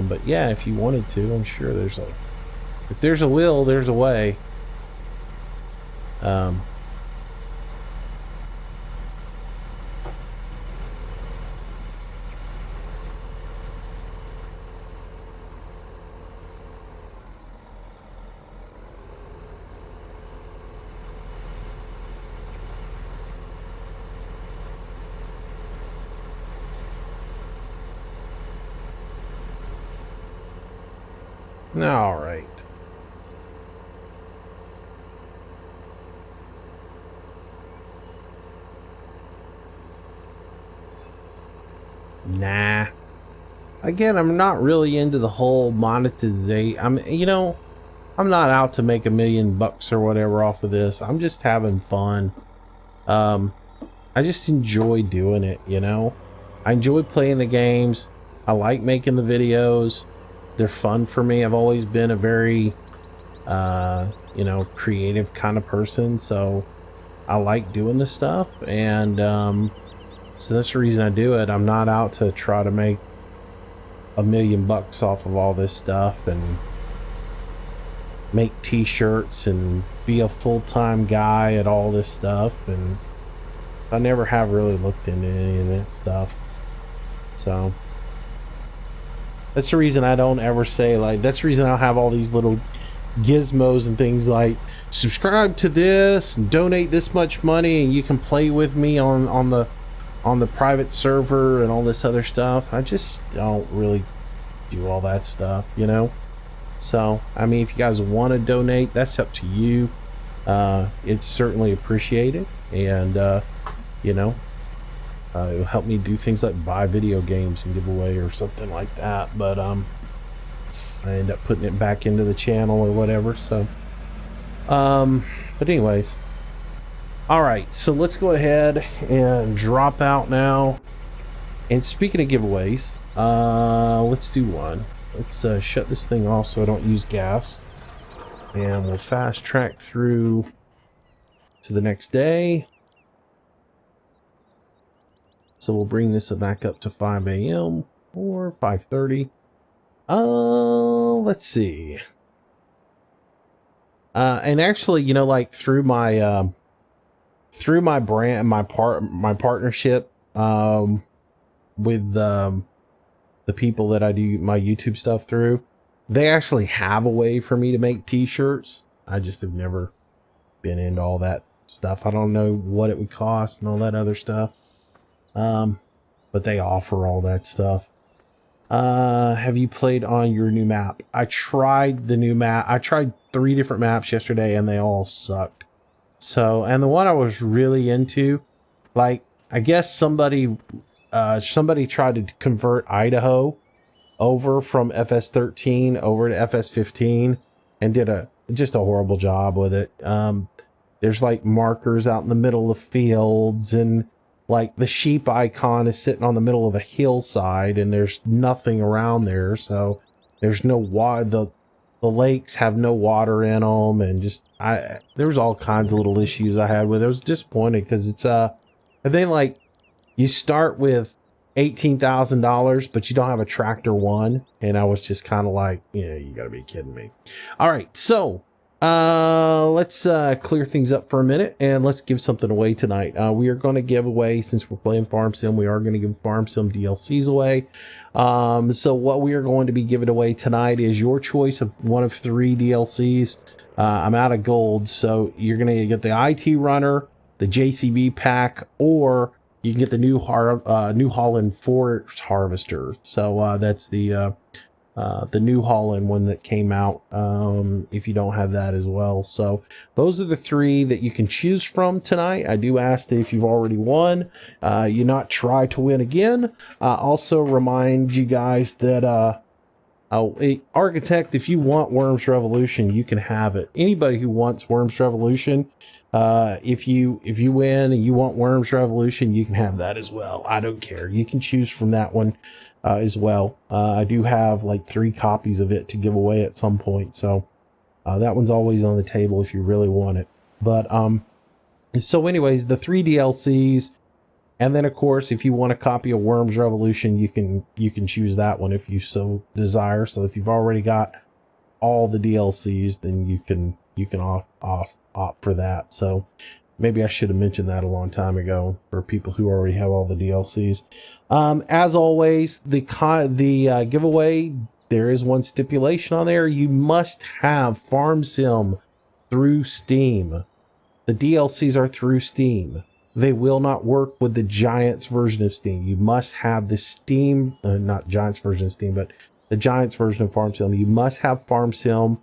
But yeah, if you wanted to, I'm sure if there's a will, there's a way. All right. Nah. Again, I'm not really into the whole monetization. I'm not out to make $1 million or whatever off of this. I'm just having fun. I just enjoy doing it, I enjoy playing the games. I like making the videos. They're fun for me. I've always been a very, creative kind of person. So I like doing this stuff. And so that's the reason I do it. I'm not out to try to make $1 million off of all this stuff and make t-shirts and be a full-time guy at all this stuff. And I never have really looked into any of that stuff. So that's the reason I don't ever say, like, that's the reason I'll have all these little gizmos and things like subscribe to this and donate this much money and you can play with me on the private server and all this other stuff. I just don't really do all that stuff, So, I mean, if you guys want to donate, that's up to you. It's certainly appreciated, and it'll help me do things like buy video games and give away or something like that. But I end up putting it back into the channel or whatever. So, but anyways, all right. So let's go ahead and drop out now. And speaking of giveaways, let's do one. Let's shut this thing off so I don't use gas, and we'll fast track through to the next day. So we'll bring this back up to 5 a.m. or 5:30. Let's see. And actually, like through my brand, my partnership with the people that I do my YouTube stuff through, they actually have a way for me to make t-shirts. I just have never been into all that stuff. I don't know what it would cost and all that other stuff. But they offer all that stuff. Have you played on your new map? I tried the new map. I tried 3 different maps yesterday and they all sucked. So, and the one I was really into, like, I guess somebody tried to convert Idaho over from FS13 over to FS15 and did just a horrible job with it. There's like markers out in the middle of fields, and like the sheep icon is sitting on the middle of a hillside and there's nothing around there. So there's no water. The lakes have no water in them, and there was all kinds of little issues I had with it. I was disappointed because it's I think like you start with $18,000, but you don't have a tractor one, and I was just kind of like, yeah, you gotta be kidding me. All right, so let's clear things up for a minute and let's give something away tonight. We are going to give away, since we're playing Farm Sim, we are going to give Farm Sim DLCs away. So what we are going to be giving away tonight is your choice of one of 3 DLCs. I'm out of gold, so you're going to get the IT Runner, the JCB pack, or you can get the New Holland Forest Harvester. So that's the New Holland one that came out, if you don't have that as well. So those are the 3 that you can choose from tonight. I do ask that if you've already won, you not try to win again. Also remind you guys that Architect, if you want Worms Revolution, you can have it. Anybody who wants Worms Revolution, if you win and you want Worms Revolution, you can have that as well. I don't care. You can choose from that one as well. I do have like 3 copies of it to give away at some point, so that one's always on the table if you really want it. But so anyways, the 3 DLCs, and then of course if you want a copy of Worms Revolution, you can choose that one if you so desire. So if you've already got all the DLCs, then you can opt for that. So maybe I should have mentioned that a long time ago for people who already have all the DLCs. As always, the giveaway, there is one stipulation on there. You must have Farm Sim through Steam. The DLCs are through Steam. They will not work with the Giants version of Steam. You must have the Steam, not Giants version of Steam, but the Giants version of Farm Sim. You must have Farm Sim,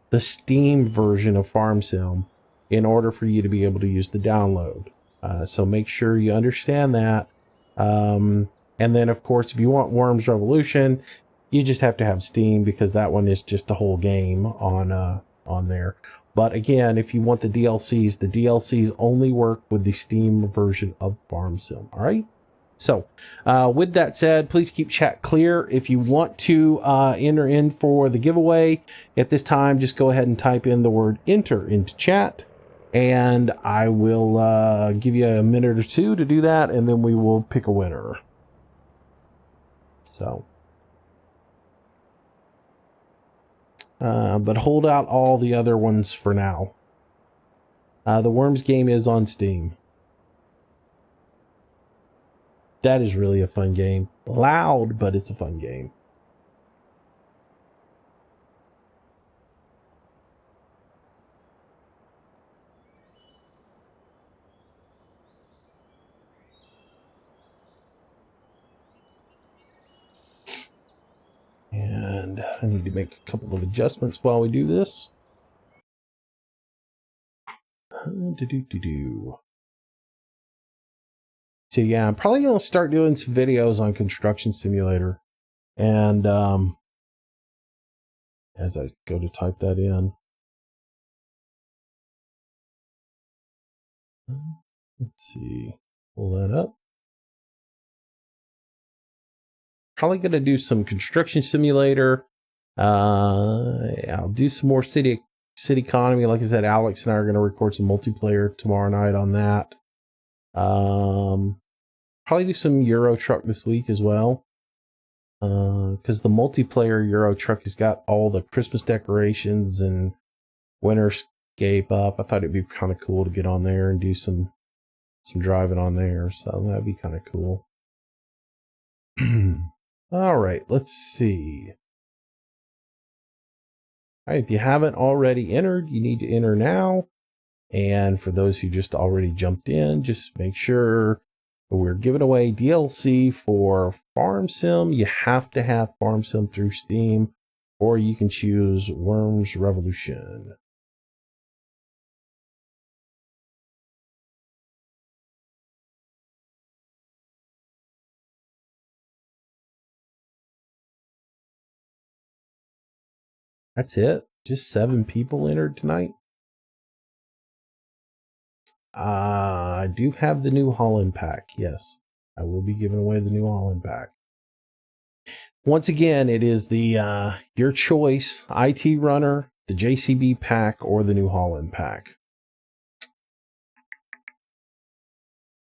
the Steam version of Farm Sim, in order for you to be able to use the download. So make sure you understand that. And then, of course, if you want Worms Revolution, you just have to have Steam, because that one is just the whole game on there. But again, if you want the DLCs only work with the Steam version of Farm Sim. All right. So, with that said, please keep chat clear. If you want to enter in for the giveaway at this time, just go ahead and type in the word enter into chat, and I will give you a minute or two to do that, and then we will pick a winner. So, but hold out all the other ones for now. The Worms game is on Steam. That is really a fun game. Loud, but it's a fun game. And I need to make a couple of adjustments while we do this. So yeah, I'm probably going to start doing some videos on Construction Simulator. And as I go to type that in. Let's see. Pull that up. Probably going to do some Construction Simulator. I'll do some more City Economy. Like I said, Alex and I are going to record some multiplayer tomorrow night on that. Probably do some Euro Truck this week as well. Because the multiplayer Euro Truck has got all the Christmas decorations and Winterscape up. I thought it'd be kind of cool to get on there and do some driving on there. So that'd be kind of cool. All right, let's see. All right, if you haven't already entered, you need to enter now. And for those who just already jumped in, just make sure we're giving away DLC for Farm Sim. You have to have Farm Sim through Steam, or you can choose Worms Revolution. That's it. Just 7 people entered tonight. I do have the New Holland pack. Yes, I will be giving away the New Holland pack. Once again, it is the your choice: IT Runner, the JCB pack, or the New Holland pack.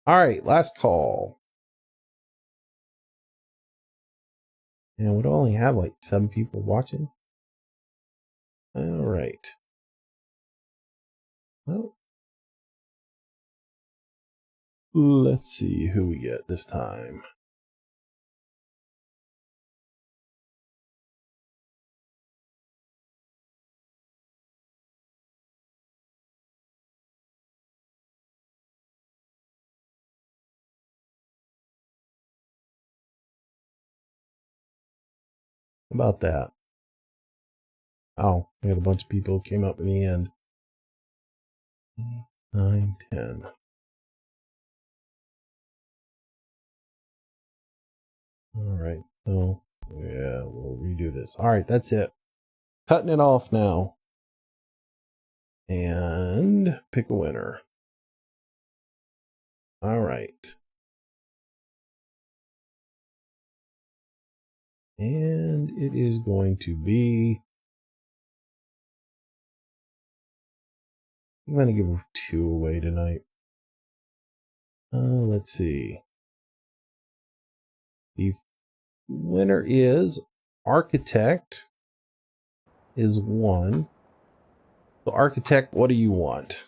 All right, last call. And we'd only have like 7 people watching. All right. Well, let's see who we get this time. How about that? Oh, we had a bunch of people who came up in the end. 9, 10. All right. So, yeah, we'll redo this. All right, that's it. Cutting it off now. And pick a winner. All right. And it is going to be... I'm going to give 2 away tonight. Let's see. The winner is Architect is 1. So Architect, what do you want?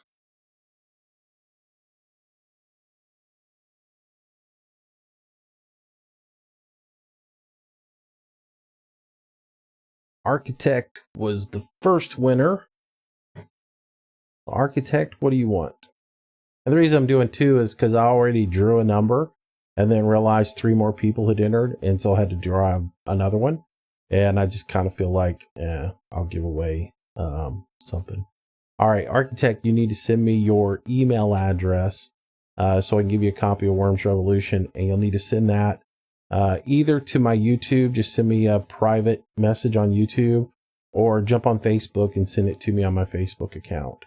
Architect was the first winner. Architect, what do you want? And the reason I'm doing 2 is because I already drew a number and then realized 3 more people had entered, and so I had to draw another one. and I just kind of feel like, I'll give away something. All right, Architect, you need to send me your email address so I can give you a copy of Worms Revolution, and you'll need to send that either to my YouTube, just send me a private message on YouTube, or jump on Facebook and send it to me on my Facebook account.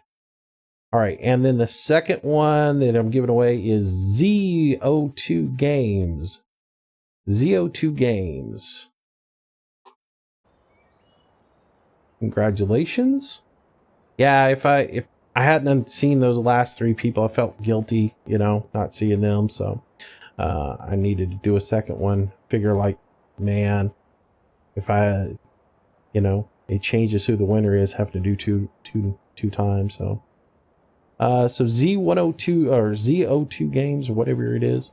All right, and then the second one that I'm giving away is ZO2 Games. ZO2 Games. Congratulations. Yeah, if I hadn't seen those last three people, I felt guilty, not seeing them. So I needed to do a second one. Figure like, man, if it changes who the winner is, have to do two times. So Z102 or ZO2 Games or whatever it is.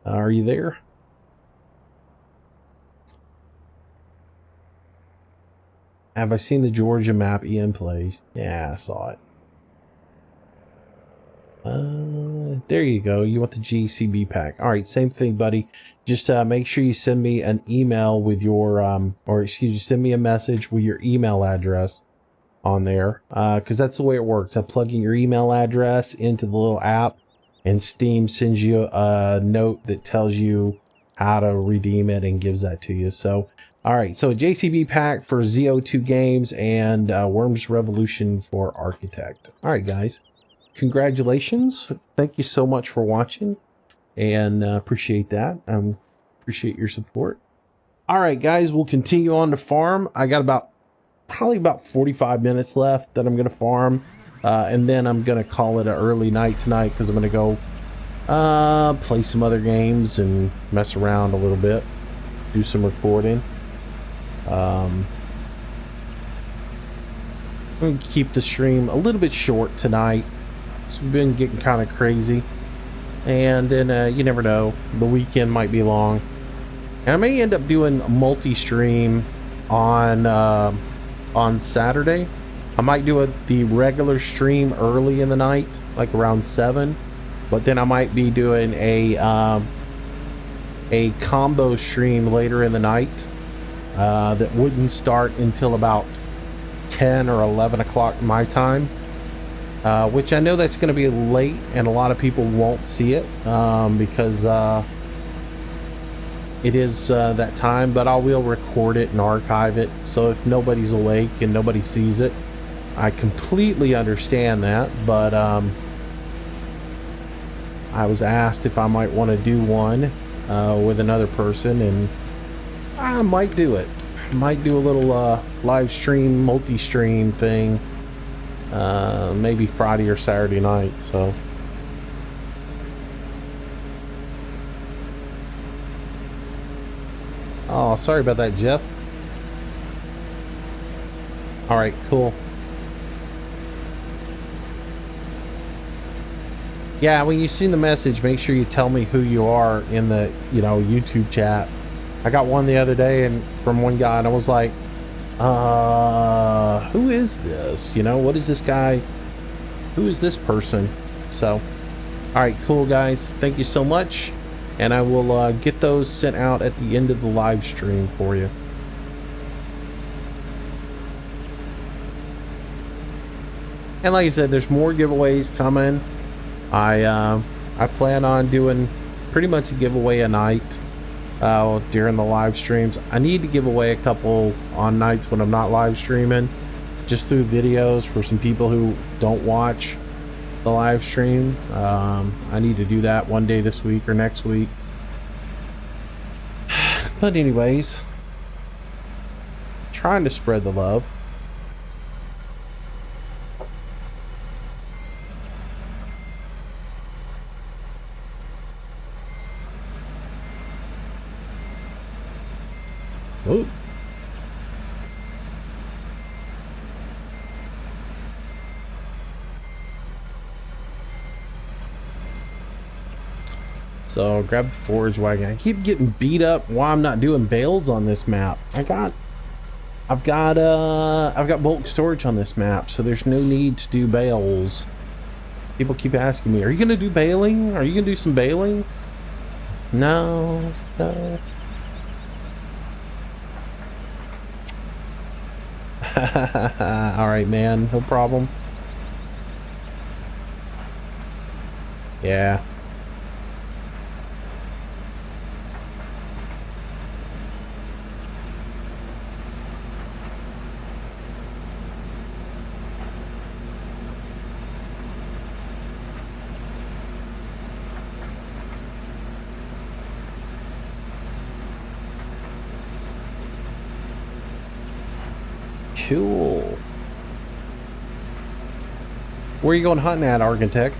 Are you there? Have I seen the Georgia map Ian plays? Yeah, I saw it. There you go. You want the GCB pack. All right, same thing, buddy. Just make sure you send me an email with your, send me a message with your email address on there. Because that's the way it works. I plug in your email address into the little app, and Steam sends you a note that tells you how to redeem it and gives that to you. So, all right, so JCB pack for ZO2 Games and Worms Revolution for Architect. All right, guys, congratulations. Thank you so much for watching, and appreciate that. Appreciate your support. All right, guys, we'll continue on to farm. I got probably about 45 minutes left that I'm going to farm, and then I'm going to call it an early night tonight because I'm going to go play some other games and mess around a little bit, do some recording. I'm going to keep the stream a little bit short tonight. It's been getting kind of crazy, and then you never know, the weekend might be long, and I may end up doing a multi-stream on Saturday. I might do the regular stream early in the night, like around 7, but then I might be doing a combo stream later in the night that wouldn't start until about 10 or 11 o'clock my time, which I know that's going to be late and a lot of people won't see it because it is that time, but I will record it and archive it, so if nobody's awake and nobody sees it, I completely understand that. But I was asked if I might want to do one with another person, and I might do it. I might do a little live stream, multi-stream thing, maybe Friday or Saturday night. So oh, sorry about that, Jeff. All right, cool. Yeah, when you see the message, make sure you tell me who you are in the YouTube chat. I got one the other day and from one guy, and I was like, who is this? What is this guy? Who is this person? So, all right, cool, guys. Thank you so much, and I will get those sent out at the end of the live stream for you. And like I said, there's more giveaways coming. I plan on doing pretty much a giveaway a night during the live streams. I need to give away a couple on nights when I'm not live streaming, just through videos for some people who don't watch the live stream. I need to do that one day this week or next week. But anyways, trying to spread the love. Oh. So grab the forage wagon. I keep getting beat up while I'm not doing bales on this map. I've got bulk storage on this map, so there's no need to do bales. People keep asking me, are you gonna do baling? Are you gonna do some baling? No. All right, man, no problem. Yeah. Cool. Where are you going hunting at, Architect?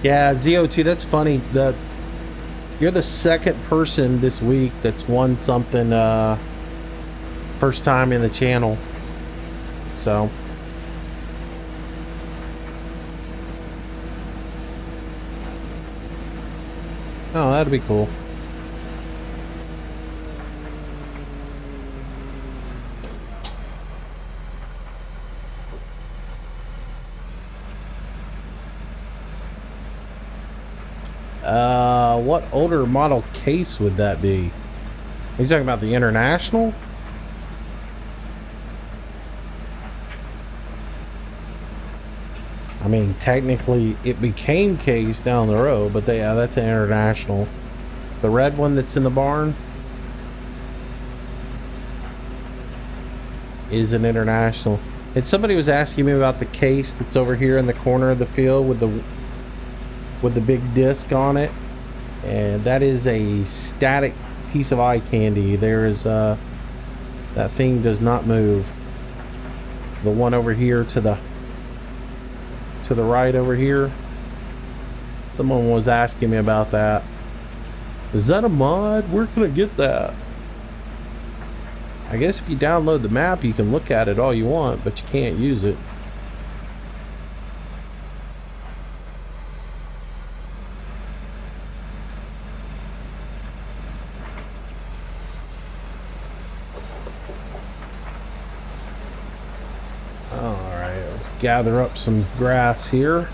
Yeah, ZO2, that's funny. You're the second person this week that's won something first time in the channel. So oh, that'd be cool. What older model case would that be? Are you talking about the International? I mean, technically it became case down the road, but yeah, that's an International. The red one that's in the barn is an International. And somebody was asking me about the case that's over here in the corner of the field with the big disc on it, and that is a static piece of eye candy. There is that thing does not move. The one over here to the right over here, someone was asking me about that. Is that a mod? Where can I get that? I guess if you download the map you can look at it all you want, but you can't use it. Alright, let's gather up some grass here.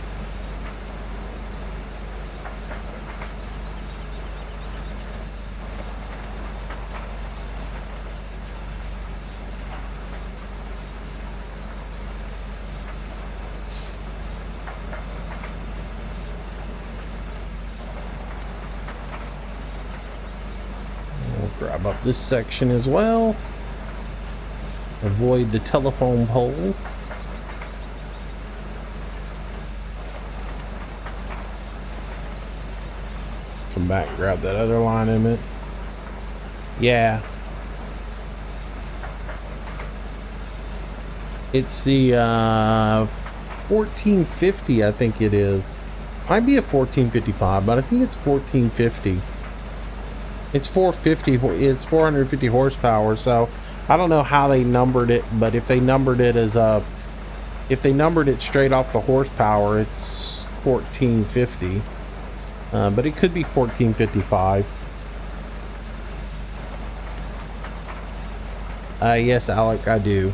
Grab up this section as well. Avoid the telephone pole. Come back, grab that other line in it. Yeah. It's the 1450, I think it is. Might be a 1455, but I think it's 1450. It's 450. It's 450 horsepower. So I don't know how they numbered it, but if they numbered it as if they numbered it straight off the horsepower, it's 1450. But it could be 1455. Yes, Alec, I do.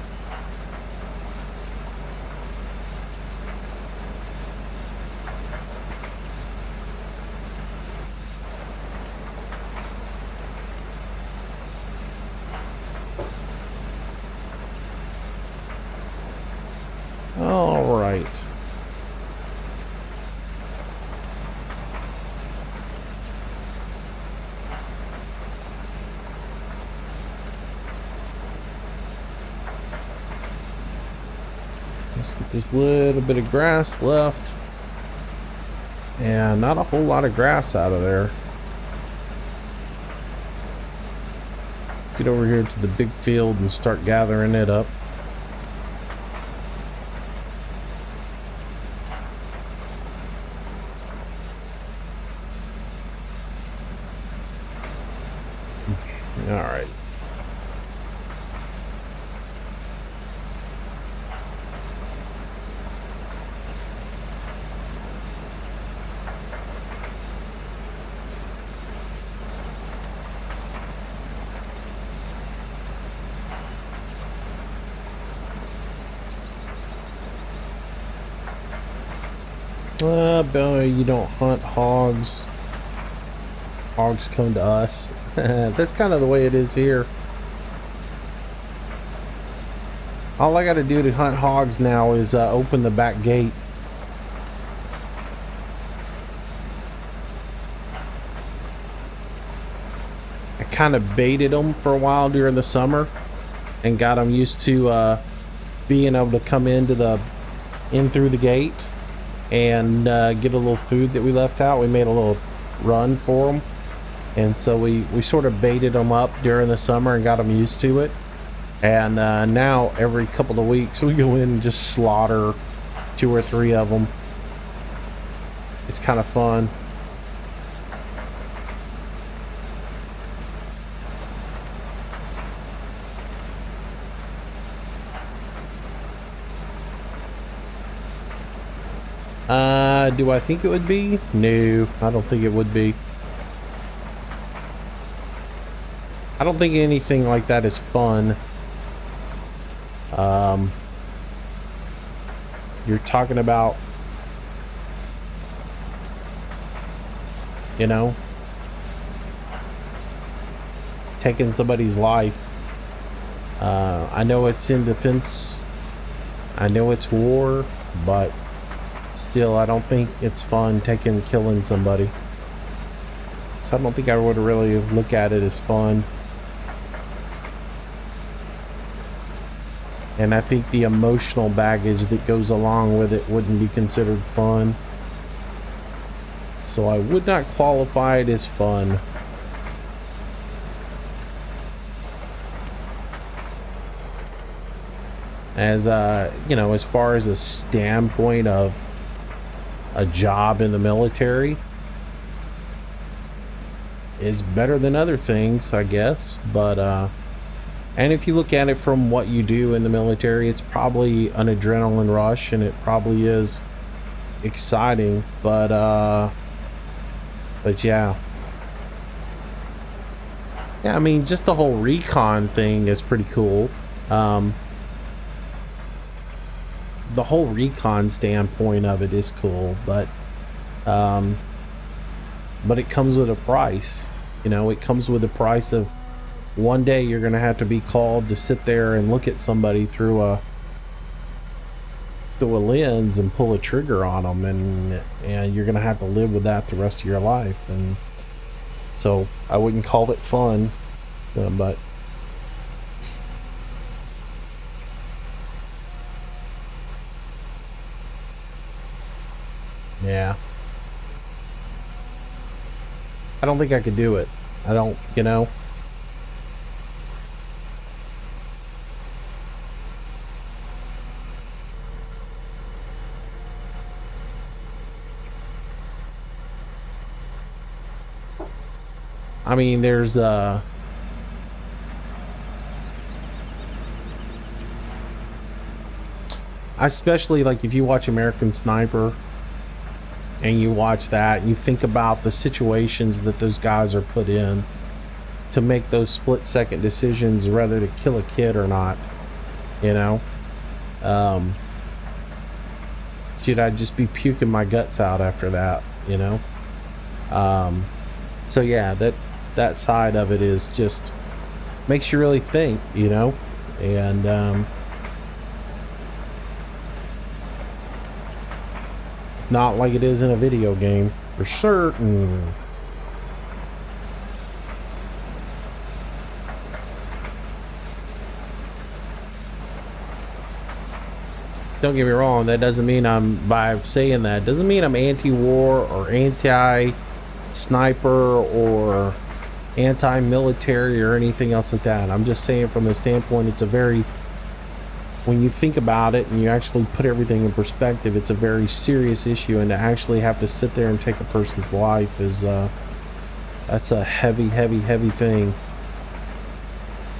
All right. Let's get this little bit of grass left. And not a whole lot of grass out of there. Get over here to the big field and start gathering it up. All right. But you don't hunt hogs. Hogs come to us. That's kind of the way it is here. All I got to do to hunt hogs now is open the back gate. I kind of baited them for a while during the summer and got them used to being able to come in through the gate and get a little food that we left out. We made a little run for them, and so we sort of baited them up during the summer and got them used to it. And now every couple of weeks we go in and just slaughter 2 or 3 of them. It's kind of fun. Do I think it would be? No, I don't think it would be. I don't think anything like that is fun. You're talking about, you know, taking somebody's life. I know it's in defense. I know it's war, but still, I don't think it's fun killing somebody. So I don't think I would really look at it as fun. And I think the emotional baggage that goes along with it wouldn't be considered fun. So I would not qualify it as fun. As you know, as far as a standpoint of a job in the military, it's better than other things, I guess. But and if you look at it from what you do in the military, it's probably an adrenaline rush, and it probably is exciting. But yeah, I mean, just the whole recon thing is pretty cool. The whole recon standpoint of it is cool, but it comes with a price. You know, it comes with the price of one day you're going to have to be called to sit there and look at somebody through a lens and pull a trigger on them, and you're going to have to live with that the rest of your life. And so I wouldn't call it fun, but yeah, I don't think I could do it. I don't, you know. I mean, there's especially like if you watch American Sniper and you watch that, you think about the situations that those guys are put in to make those split-second decisions whether to kill a kid or not, you know. Dude, I'd just be puking my guts out after that, you know. So yeah, that side of it is just makes you really think, you know. And it's not like it is in a video game, for certain. Don't get me wrong, that doesn't mean by saying that, doesn't mean I'm anti-war or anti-sniper or anti-military or anything else like that. I'm just saying from the standpoint, it's a very, when you think about it and you actually put everything in perspective, it's a very serious issue, and to actually have to sit there and take a person's life is that's a heavy thing.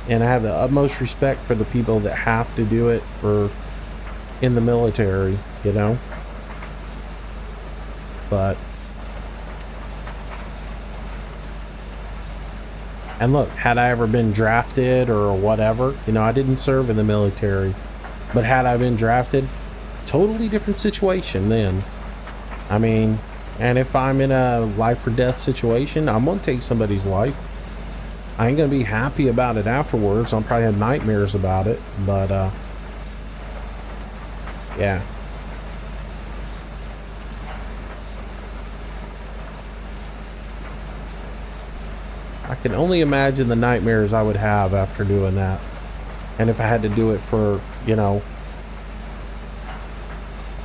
And I have the utmost respect for the people that have to do it in the military, you know. But and look, had I ever been drafted or whatever, you know, I didn't serve in the military, but had I been drafted, totally different situation then. I mean, and if I'm in a life or death situation, I'm gonna take somebody's life. I ain't gonna be happy about it afterwards. I'll probably have nightmares about it, but yeah. I can only imagine the nightmares I would have after doing that. And if I had to do it for, you know,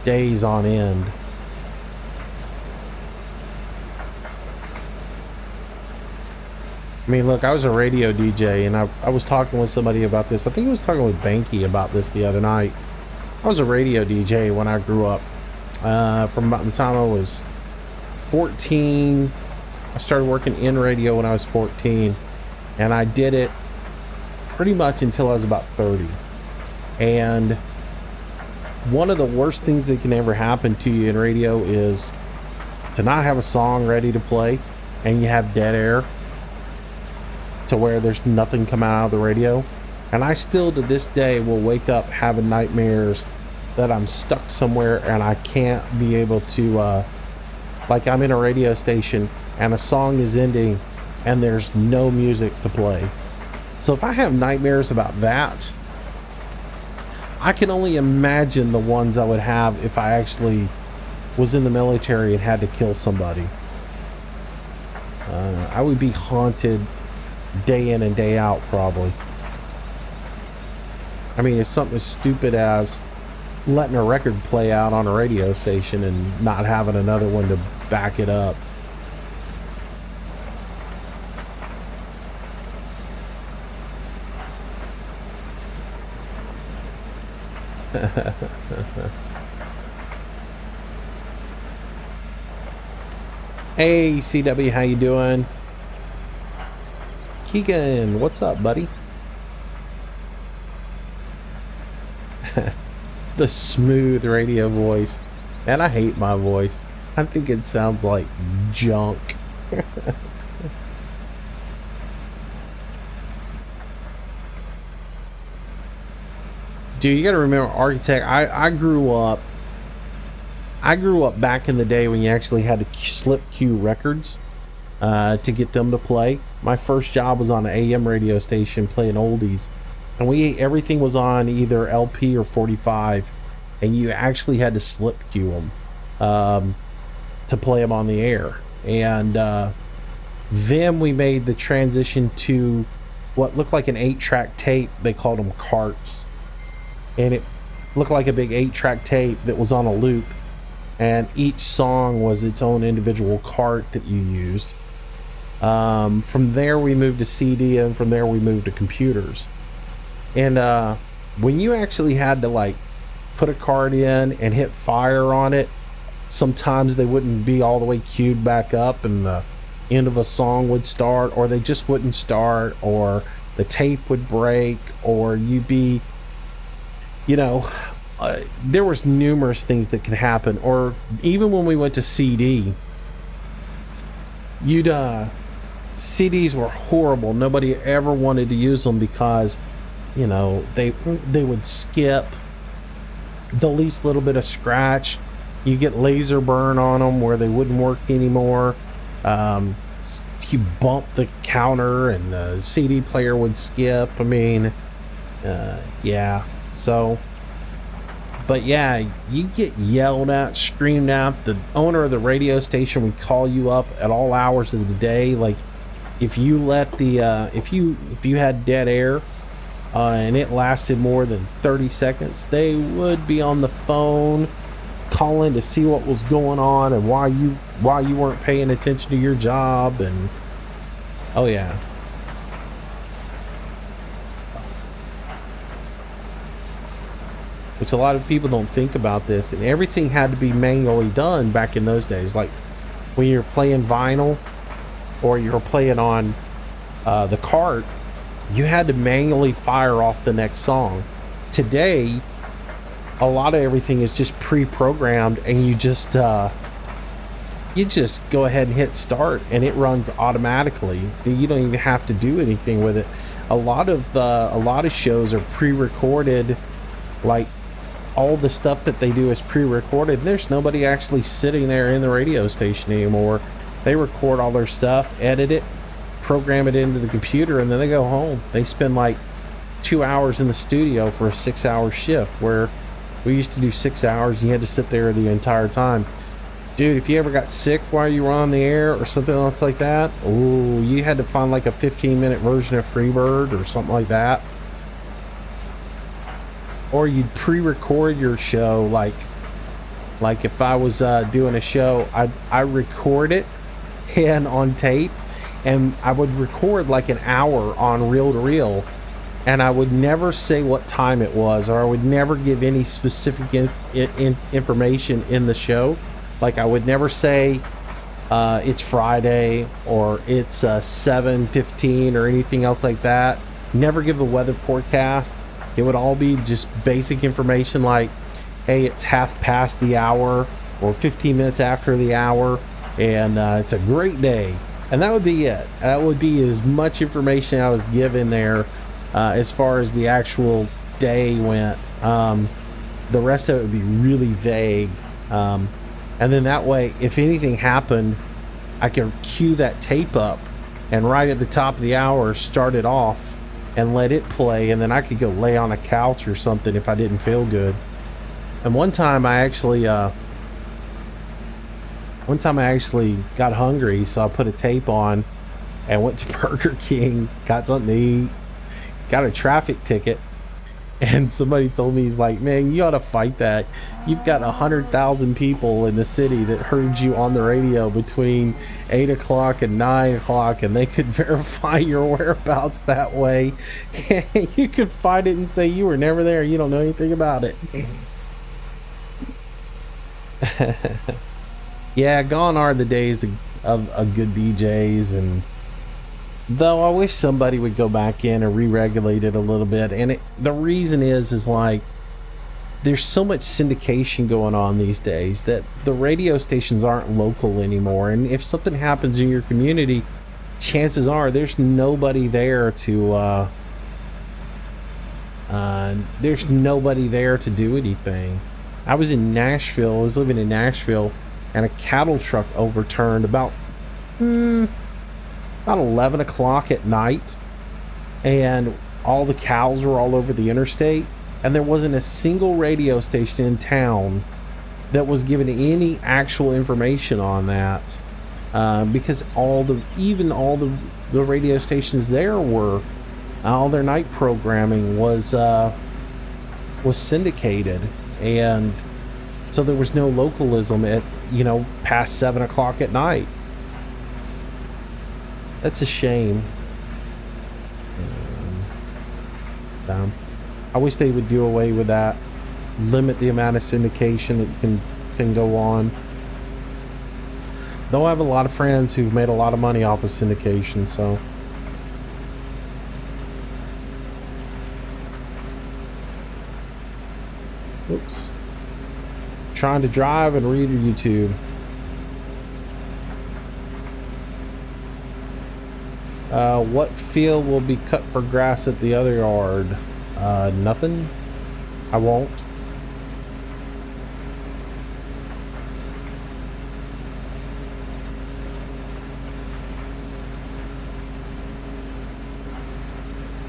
days on end. I mean, look, I was a radio DJ, and I was talking with somebody about this. I think I was talking with Banky about this the other night. I was a radio DJ when I grew up. From about the time I was 14, I started working in radio when I was 14, and I did it pretty much until I was about 30. And one of the worst things that can ever happen to you in radio is to not have a song ready to play, and you have dead air to where there's nothing coming out of the radio. And I still to this day will wake up having nightmares that I'm stuck somewhere and I can't be able to like I'm in a radio station and a song is ending and there's no music to play. So if I have nightmares about that, I can only imagine the ones I would have if I actually was in the military and had to kill somebody. I would be haunted day in and day out, probably. I mean, it's something as stupid as letting a record play out on a radio station and not having another one to back it up. Hey CW, how you doing? Keegan, what's up, buddy? The smooth radio voice. And I hate my voice. I think it sounds like junk. Dude, you gotta remember, Architect, I grew up back in the day when you actually had to slip queue records to get them to play. My first job was on an AM radio station playing oldies, and everything was on either LP or 45, and you actually had to slip queue them to play them on the air. And then we made the transition to what looked like an 8-track tape. They called them carts, and it looked like a big 8-track tape that was on a loop, and each song was its own individual cart that you used. From there we moved to CD, and from there we moved to computers. And when you actually had to like put a card in and hit fire on it, sometimes they wouldn't be all the way queued back up and the end of a song would start, or they just wouldn't start, or the tape would break, or you'd be, you know, there was numerous things that could happen. Or even when we went to CD, CDs were horrible. Nobody ever wanted to use them because, you know, they would skip the least little bit of scratch. You get laser burn on them where they wouldn't work anymore. You bump the counter and the CD player would skip. I mean, yeah. So, but yeah, you get yelled at, screamed at. The owner of the radio station would call you up at all hours of the day. Like, if you let the if you had dead air and it lasted more than 30 seconds, they would be on the phone calling to see what was going on and why you weren't paying attention to your job. And oh yeah. Which a lot of people don't think about this, and everything had to be manually done back in those days. Like when you're playing vinyl or you're playing on the cart, you had to manually fire off the next song. Today, a lot of everything is just pre-programmed, and you just go ahead and hit start, and it runs automatically. You don't even have to do anything with it. A lot of shows are pre-recorded, like all the stuff that they do is pre-recorded. There's nobody actually sitting there in the radio station anymore. They record all their stuff, edit it, program it into the computer, and then they go home. They spend like 2 hours in the studio for a 6-hour shift, where we used to do 6 hours. You had to sit there the entire time. Dude, if you ever got sick while you were on the air or something else like that, oh, you had to find like a 15-minute version of Freebird or something like that. Or you'd pre-record your show, like if I was doing a show, I record it and on tape, and I would record like an hour on reel-to-reel, and I would never say what time it was, or I would never give any specific information in the show. Like I would never say it's Friday or it's 7:15 or anything else like that. Never give the weather forecast. It would all be just basic information like, hey, it's half past the hour or 15 minutes after the hour, and it's a great day. And that would be it. That would be as much information I was given there as far as the actual day went. The rest of it would be really vague. And then that way, if anything happened, I could cue that tape up and right at the top of the hour start it off and let it play, and then I could go lay on a couch or something if I didn't feel good. And one time I actually got hungry, so I put a tape on and went to Burger King, got something to eat, got a traffic ticket, and somebody told me, he's like, man, you ought to fight that. You've got 100,000 people in the city that heard you on the radio between 8 o'clock and 9 o'clock, and they could verify your whereabouts that way. You could fight it and say you were never there, you don't know anything about it. Yeah, gone are the days of good DJs, and though I wish somebody would go back in and re-regulate it a little bit. And the reason is like there's so much syndication going on these days that the radio stations aren't local anymore. And if something happens in your community, chances are there's nobody there to do anything. I was in Nashville. I was living in Nashville, and a cattle truck overturned about 11 o'clock at night, and all the cows were all over the interstate, and there wasn't a single radio station in town that was giving any actual information on that, because all the radio stations there were, all their night programming was syndicated, and so there was no localism at past 7 o'clock at night. That's a shame. I wish they would do away with that. Limit the amount of syndication that can go on. Though I have a lot of friends who've made a lot of money off of syndication, so. Oops. Trying to drive and read YouTube. What field will be cut for grass at the other yard? Nothing. I won't.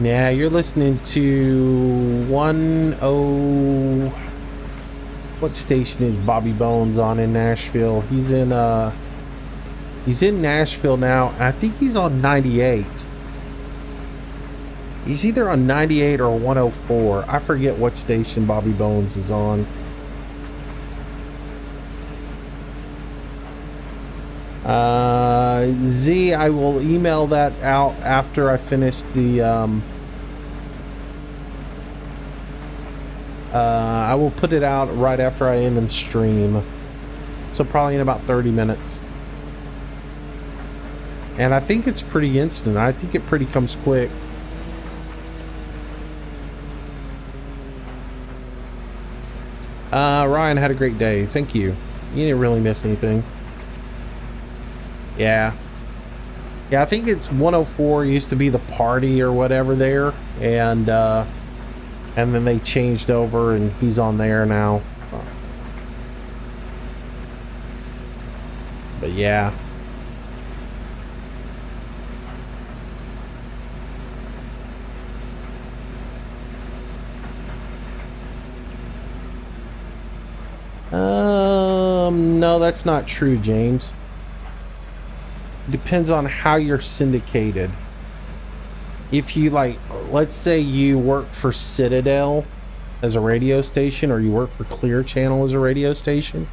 Yeah, you're listening to 10. What station is Bobby Bones on in Nashville? He's in Nashville now. I think he's on 98. He's either on 98 or 104. I forget what station Bobby Bones is on. Z, I will email that out after I finish the I will put it out right after I end the stream, so probably in about 30 minutes. And I think it's pretty instant. I think it pretty comes quick. Ryan had a great day. Thank you. You didn't really miss anything. Yeah, I think it's 104 used to be the party or whatever there, and and then they changed over and he's on there now. But yeah. No, that's not true, James. Depends on how you're syndicated. If you, like, let's say you work for Citadel as a radio station, or you work for Clear Channel as a radio station,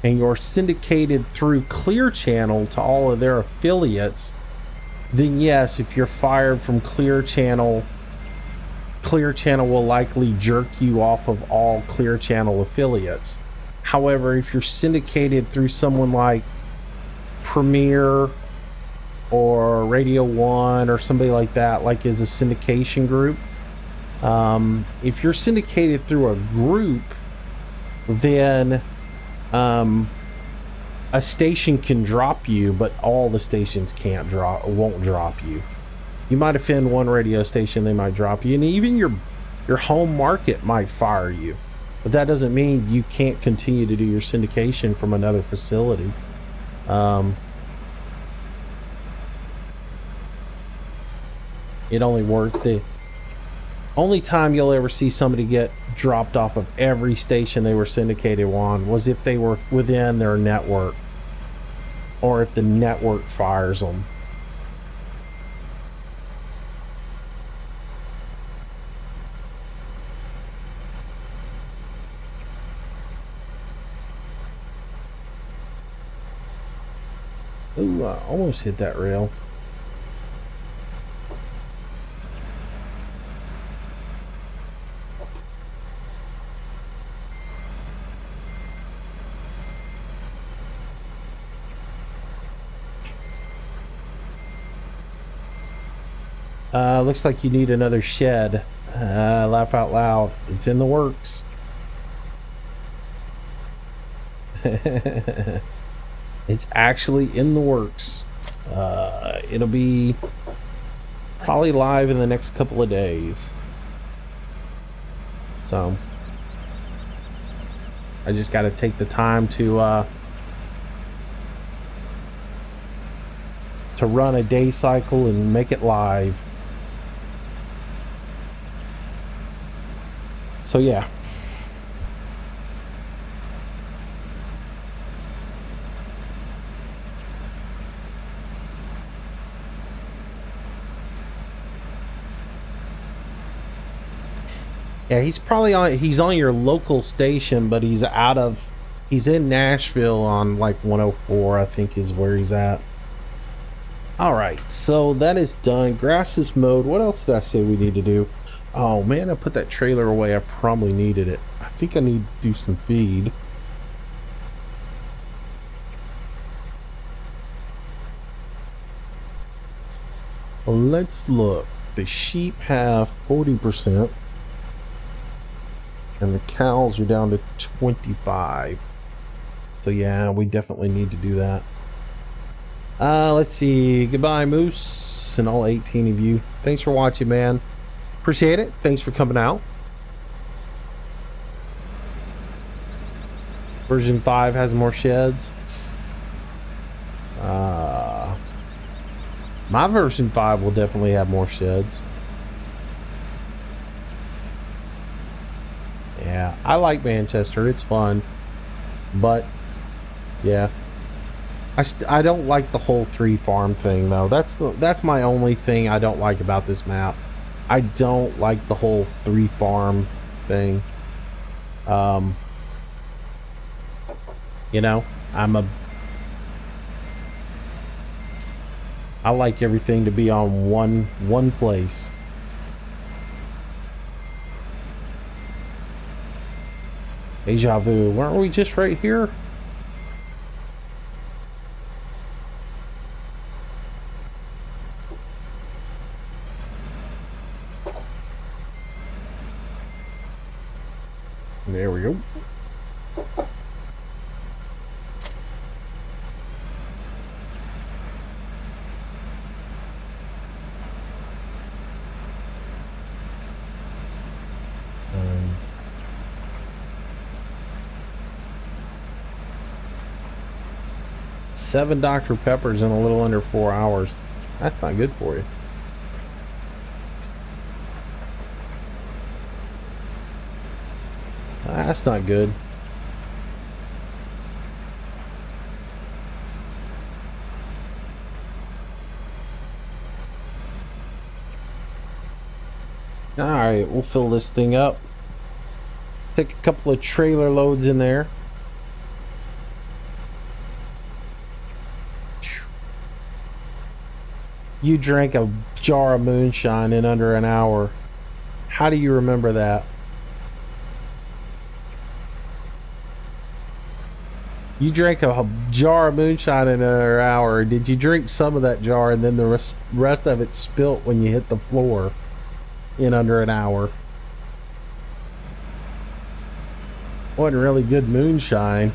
and you're syndicated through Clear Channel to all of their affiliates, then yes, if you're fired from Clear Channel will likely jerk you off of all Clear Channel affiliates. However, if you're syndicated through someone like Premiere or Radio 1 or somebody like that, like as a syndication group, if you're syndicated through a group, then a station can drop you, but all the stations won't drop you. You might offend one radio station, they might drop you, and even your home market might fire you. But that doesn't mean you can't continue to do your syndication from another facility. It only worked. The only time you'll ever see somebody get dropped off of every station they were syndicated on was if they were within their network, or if the network fires them. Ooh, I almost hit that rail. Looks like you need another shed. Laugh out loud. It's in the works. It's actually in the works. It'll be probably live in the next couple of days. So I just got to take the time to run a day cycle and make it live. So yeah. Yeah, he's on your local station, but he's in Nashville on like 104, I think is where he's at. Alright, so that is done. Grass is mowed. What else did I say we need to do? Oh man, I put that trailer away. I probably needed it. I think I need to do some feed. Well, let's look. The sheep have 40%. And the cows are down to 25. So yeah, we definitely need to do that. Let's see. Goodbye, Moose, and all 18 of you. Thanks for watching, man. Appreciate it. Thanks for coming out. Version 5 has more sheds. My version 5 will definitely have more sheds. Yeah, I like Manchester. It's fun. But, yeah. I don't like the whole 3-farm thing, though. That's my only thing I don't like about this map. I don't like the whole 3-farm thing. You know, I like everything to be on one place. Deja vu. Weren't we just right here? There we go. 7 Dr. Peppers in a little under 4 hours. That's not good for you. That's not good. Alright, we'll fill this thing up. Take a couple of trailer loads in there. You drank a jar of moonshine in under an hour. How do you remember that? You drank a jar of moonshine in under an hour. Did you drink some of that jar and then the rest of it spilt when you hit the floor in under an hour? Wasn't really good moonshine.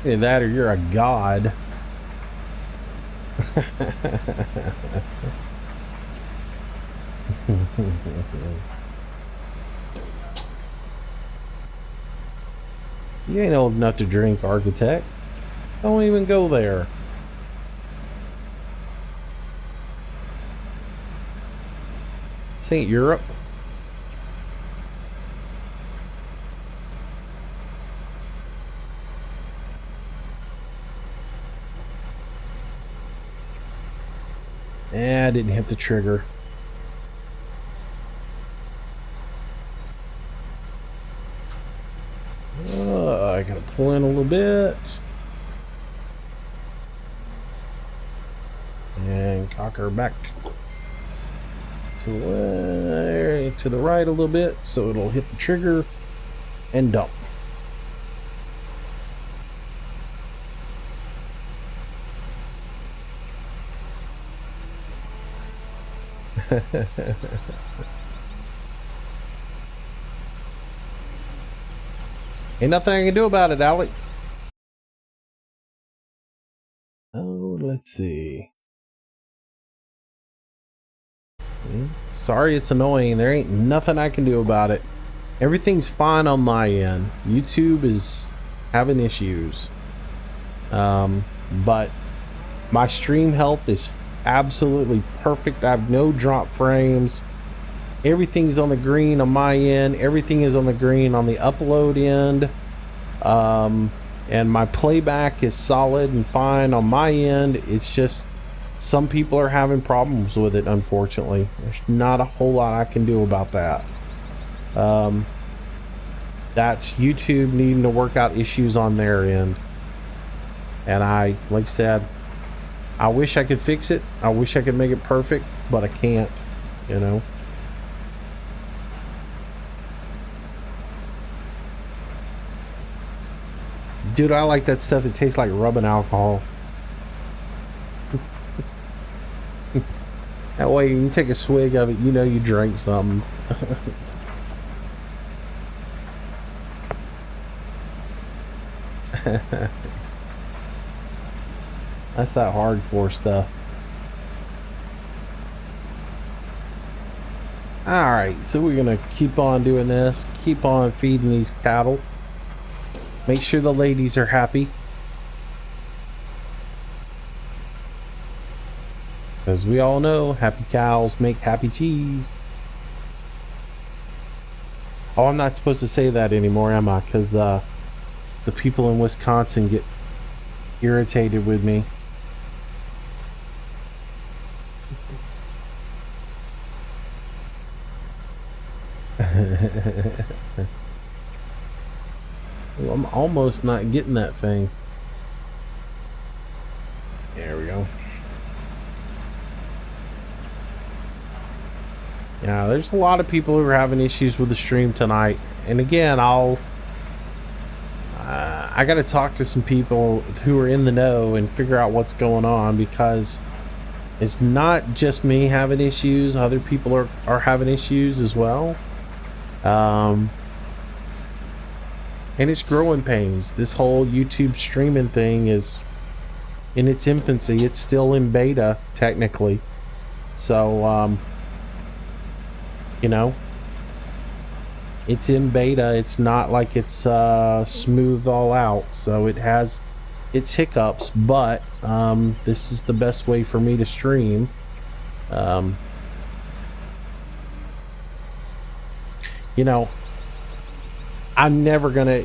Either that or you're a god. You ain't old enough to drink, architect. Don't even go there. This ain't Europe. I didn't hit the trigger. I gotta pull in a little bit. And cock her back to the right a little bit so it'll hit the trigger and dump. Ain't nothing I can do about it, Alex. Oh, let's see. Sorry, it's annoying. There ain't nothing I can do about it. Everything's fine on my end. YouTube is having issues. But my stream health is absolutely perfect. I have no drop frames. Everything's on the green on my end. Everything is on the green on the upload end. And my playback is solid and fine on my end. It's just some people are having problems with it, unfortunately. There's not a whole lot I can do about that. That's YouTube needing to work out issues on their end. And like I said, I wish I could fix it. I wish I could make it perfect, but I can't, you know. Dude, I like that stuff. It tastes like rubbing alcohol. That way you take a swig of it, you know you drank something. That's that hardcore stuff. Alright, so we're gonna keep on doing this. Keep on feeding these cattle. Make sure the ladies are happy. As we all know, happy cows make happy cheese. Oh, I'm not supposed to say that anymore, am I? Because the people in Wisconsin get irritated with me. Well, I'm almost not getting that thing. There we go. Yeah, there's a lot of people who are having issues with the stream tonight. And again, I got to talk to some people who are in the know and figure out what's going on, because it's not just me having issues. Other people are having issues as well. And it's growing pains. This whole YouTube streaming thing is in its infancy. It's still in beta, technically. So, you know, it's in beta. It's not like it's smoothed all out, so it has its hiccups, but this is the best way for me to stream. You know, I'm never gonna,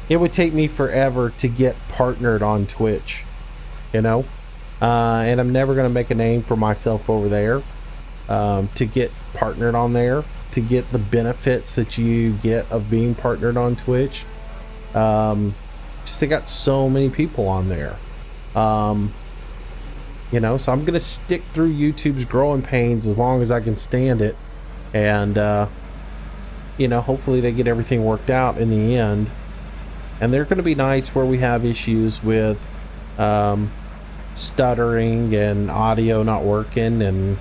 it would take me forever to get partnered on Twitch, you know, and I'm never gonna make a name for myself over there, to get partnered on there, to get the benefits that you get of being partnered on Twitch. Just they got so many people on there, you know, so I'm gonna stick through YouTube's growing pains as long as I can stand it, and you know, hopefully they get everything worked out in the end. And there are going to be nights where we have issues with stuttering and audio not working, and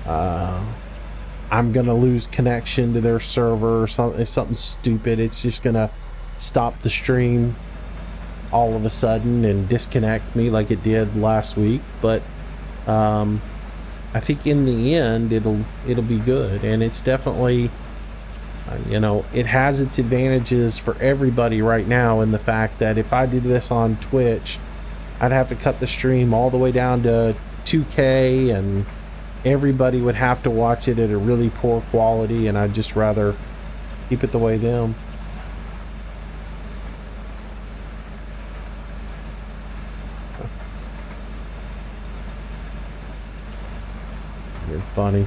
I'm going to lose connection to their server or something stupid. It's just going to stop the stream all of a sudden and disconnect me like it did last week. But I think in the end it'll be good, and it's definitely, you know, it has its advantages for everybody right now, in the fact that if I did this on Twitch, I'd have to cut the stream all the way down to 2K, and everybody would have to watch it at a really poor quality, and I'd just rather keep it the way them. You're funny.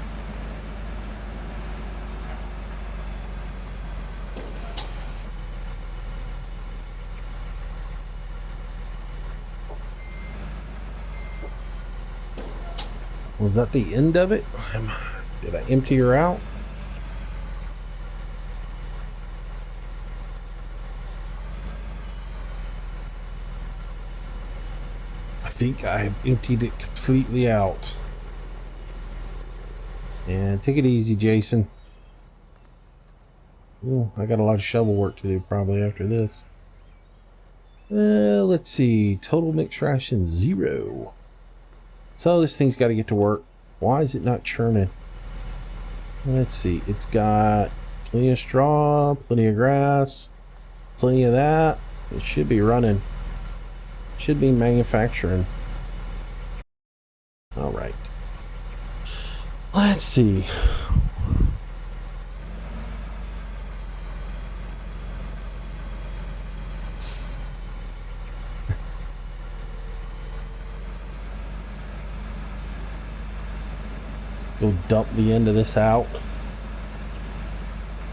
Was that the end of it? Did I empty her out? I think I emptied it completely out. And take it easy, Jason. Ooh, I got a lot of shovel work to do probably after this. Let's see. Total mixed ration 0. So this thing's got to get to work. Why is it not churning? Let's see. It's got plenty of straw, plenty of grass, plenty of that. It should be running. Should be manufacturing. All right. Let's see. Go dump the end of this out,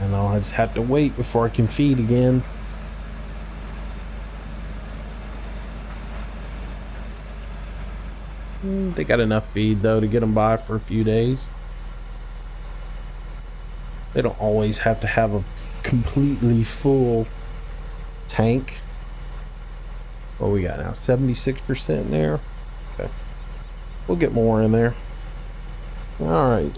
and I'll just have to wait before I can feed again. They got enough feed though to get them by for a few days. They don't always have to have a completely full tank. What we got now? 76% in there. Okay, we'll get more in there. All right.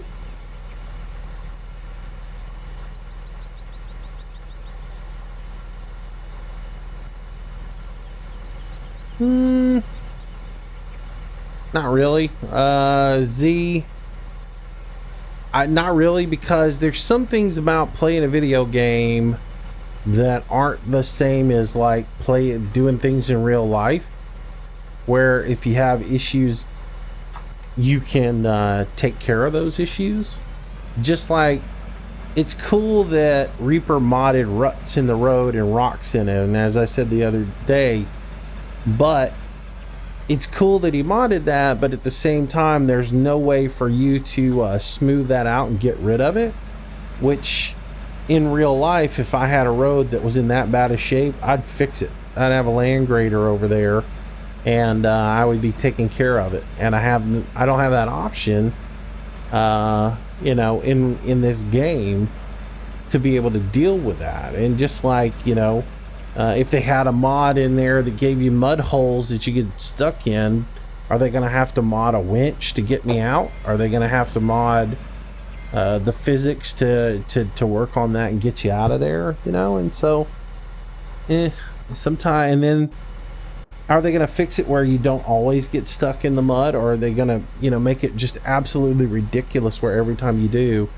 Not really. Not really, because there's some things about playing a video game that aren't the same as like doing things in real life, where if you have issues, you can take care of those issues. Just like it's cool that Reaper modded ruts in the road and rocks in it, and as I said the other day, but it's cool that he modded that, but at the same time there's no way for you to smooth that out and get rid of it, which in real life, if I had a road that was in that bad a shape, I'd fix it. I'd have a land grader over there, and I would be taking care of it, and I don't have that option, you know, in this game to be able to deal with that. And just like, you know, if they had a mod in there that gave you mud holes that you get stuck in, are they going to have to mod a winch to get me out? Are they going to have to mod the physics to work on that and get you out of there? You know, and so sometime, and then are they going to fix it where you don't always get stuck in the mud, or are they going to, you know, make it just absolutely ridiculous where every time you do,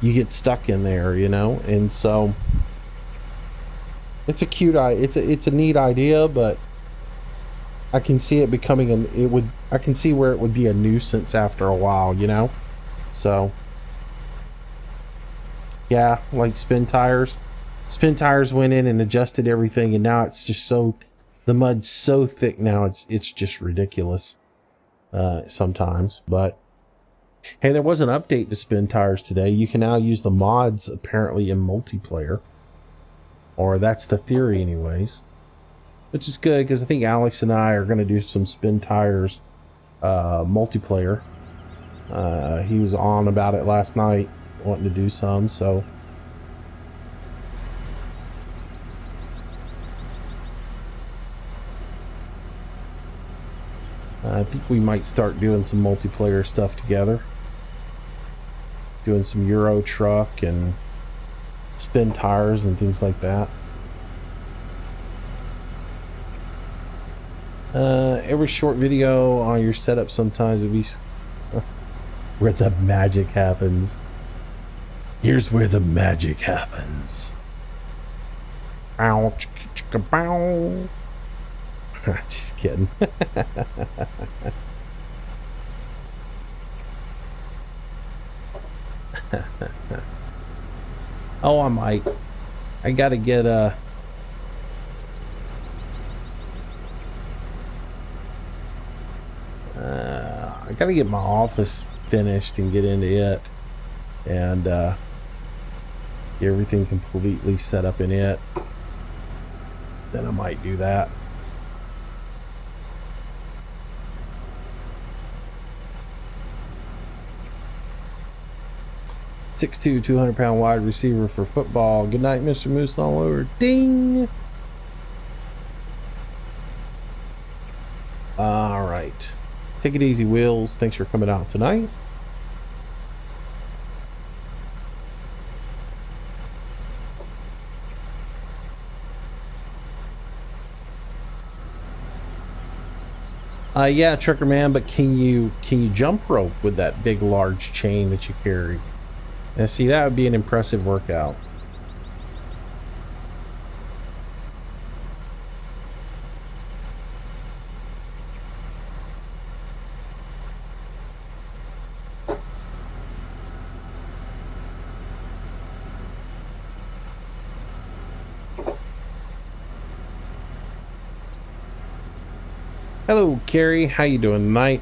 you get stuck in there, you know. And so it's a cute, it's a neat idea, but I can see it becoming I can see where it would be a nuisance after a while, you know. So yeah, like spin tires went in and adjusted everything, and now it's just the mud's so thick now, it's just ridiculous sometimes. But hey, there was an update to spin tires today. You can now use the mods apparently in multiplayer, or that's the theory anyways, which is good because I think Alex and I are going to do some spin tires multiplayer. He was on about it last night, wanting to do some, so I think we might start doing some multiplayer stuff together, doing some Euro Truck and spin tires and things like that. Every short video on your setup sometimes it'd be where the magic happens. Here's where the magic happens. Ouch, bow. Just kidding. Oh, I gotta get I gotta get my office finished and get into it, and get everything completely set up in it. Then I might do that. .6'2", 200-pound wide receiver for football. Good night, Mr. Moose, and all over. Ding! All right. Take it easy, Wills. Thanks for coming out tonight. Yeah, Trucker Man, but can you jump rope with that big large chain that you carry? And see, that would be an impressive workout. Hello, Carrie. How you doing tonight?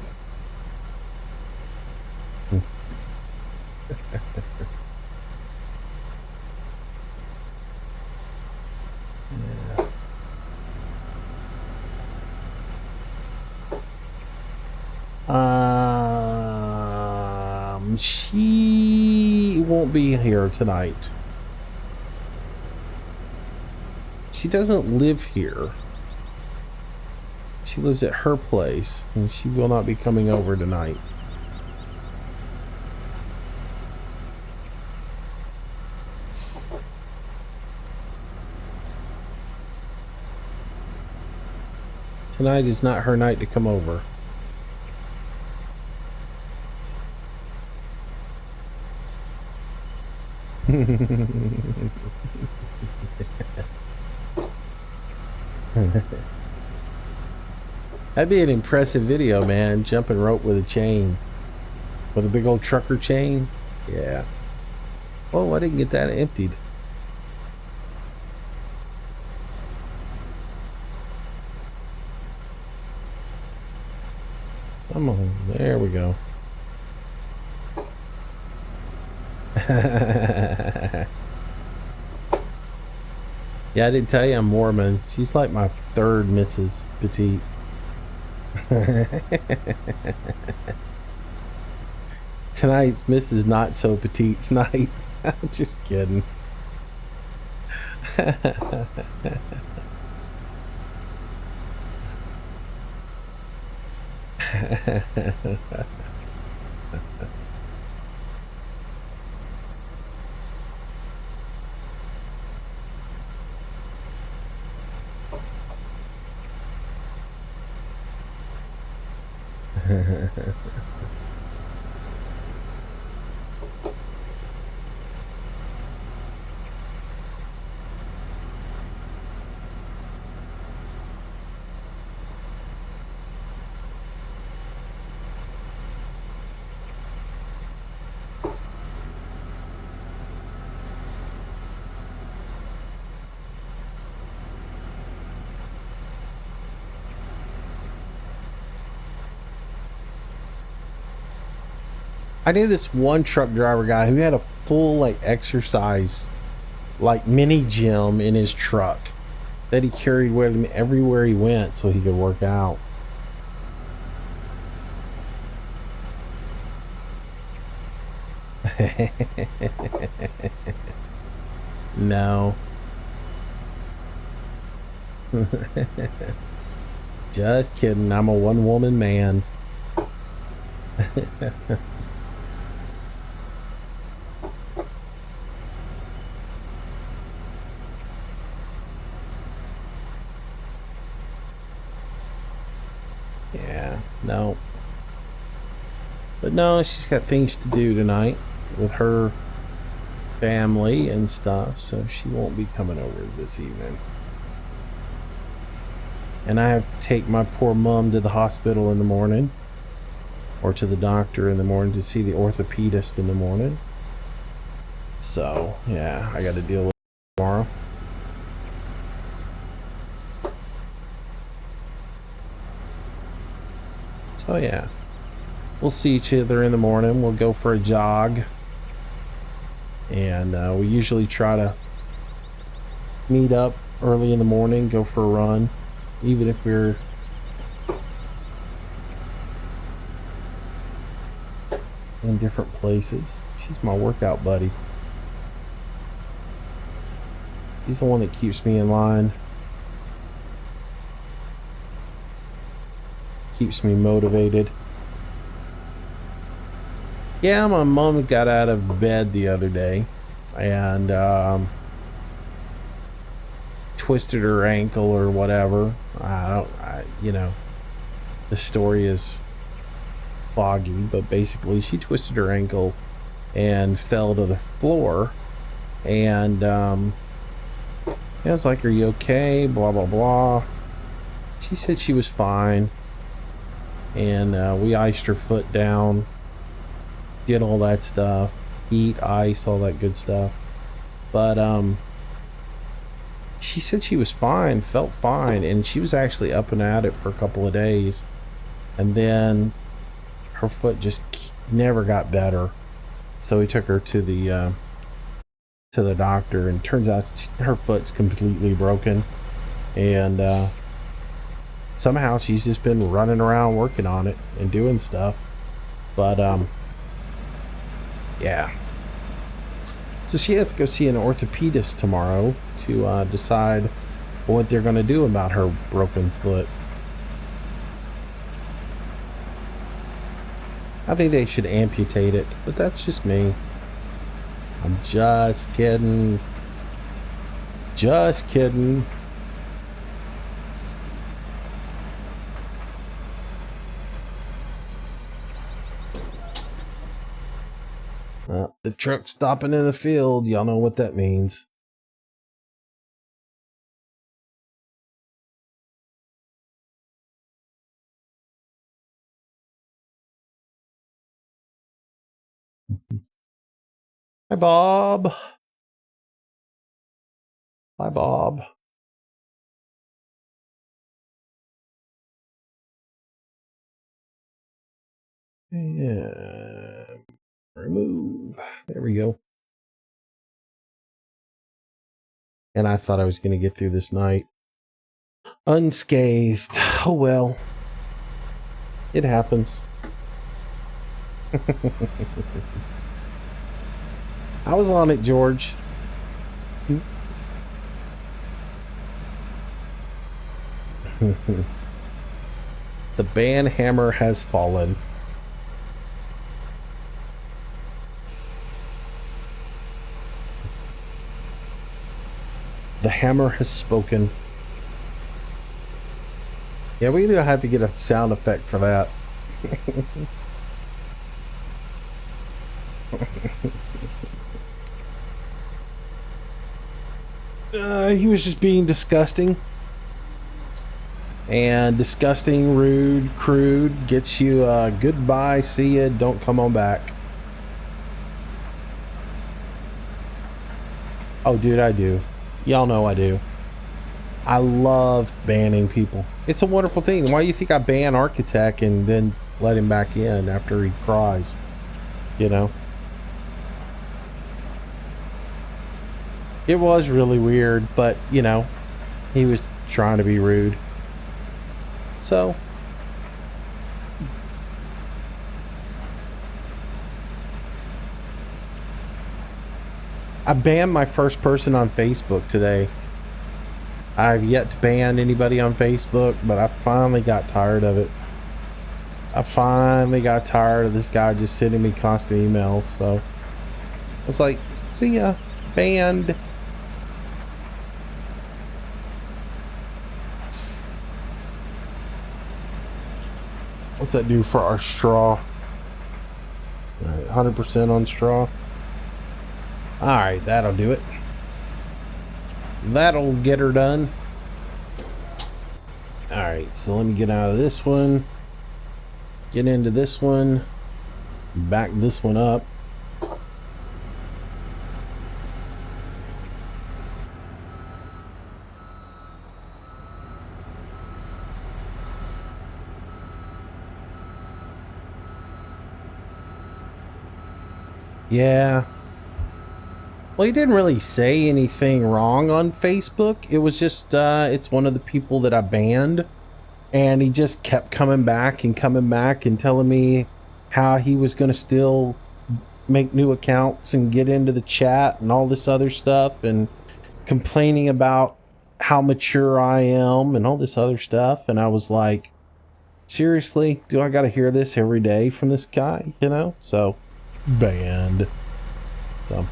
She won't be here tonight. She doesn't live here. She lives at her place, and she will not be coming over tonight. Tonight is not her night to come over. That'd be an impressive video, man. Jumping rope with a chain. With a big old trucker chain. Yeah. Oh, I didn't get that emptied. Come on. There we go. Yeah, I didn't tell you I'm Mormon. She's like my third Mrs. Petite. Tonight's Mrs. Not So Petite's night. I'm just kidding. I knew this one truck driver guy who had a full like exercise like mini gym in his truck that he carried with him everywhere he went so he could work out. No. Just kidding. I'm a one-woman man. Yeah, no. But no, she's got things to do tonight with her family and stuff, so she won't be coming over this evening. And I have to take my poor mom to the hospital in the morning, or to the doctor in the morning, to see the orthopedist in the morning. So yeah, I got to deal with it tomorrow. So yeah, we'll see each other in the morning. We'll go for a jog, and we usually try to meet up early in the morning, go for a run, even if we're in different places. She's my workout buddy. She's the one that keeps me in line, keeps me motivated. Yeah, my mom got out of bed the other day and twisted her ankle or whatever. You know, the story is foggy, but basically she twisted her ankle and fell to the floor, and I was like, "Are you okay?" Blah blah blah. She said she was fine, and we iced her foot down, did all that stuff, heat, ice, all that good stuff. But she said she was fine, felt fine, and she was actually up and at it for a couple of days, and then her foot just never got better. So we took her to the doctor, and turns out her foot's completely broken, and somehow she's just been running around working on it and doing stuff. But yeah, so she has to go see an orthopedist tomorrow to decide what they're going to do about her broken foot. I think they should amputate it, but that's just me. I'm just kidding. Just kidding. The truck stopping in the field. Y'all know what that means. Hi, Bob. Hi, Bob. And remove. There we go. And I thought I was going to get through this night unscathed. Oh well. It happens. I was on it, George. The band hammer has fallen. The hammer has spoken. Yeah, we either have to get a sound effect for that. He was just being disgusting. And disgusting, rude, crude gets you goodbye, see ya, don't come on back. Oh, dude, I do. Y'all know I do. I love banning people. It's a wonderful thing. Why do you think I ban Architect and then let him back in after he cries? you know. It was really weird, but, you know, he was trying to be rude. So, I banned my first person on Facebook today. I've yet to ban anybody on Facebook, but I finally got tired of it. I finally got tired of this guy just sending me constant emails, so I was like, see ya, banned. What's that do for our straw? 100% on straw. Alright, that'll do it. That'll get her done. Alright, so let me get out of this one. Get into this one. Back this one up. Yeah. Well, he didn't really say anything wrong on Facebook. It was just, it's one of the people that I banned. And he just kept coming back and telling me how he was going to still make new accounts and get into the chat and all this other stuff. And complaining about how mature I am and all this other stuff. And I was like, seriously, do I got to hear this every day from this guy, you know? So, banned. So,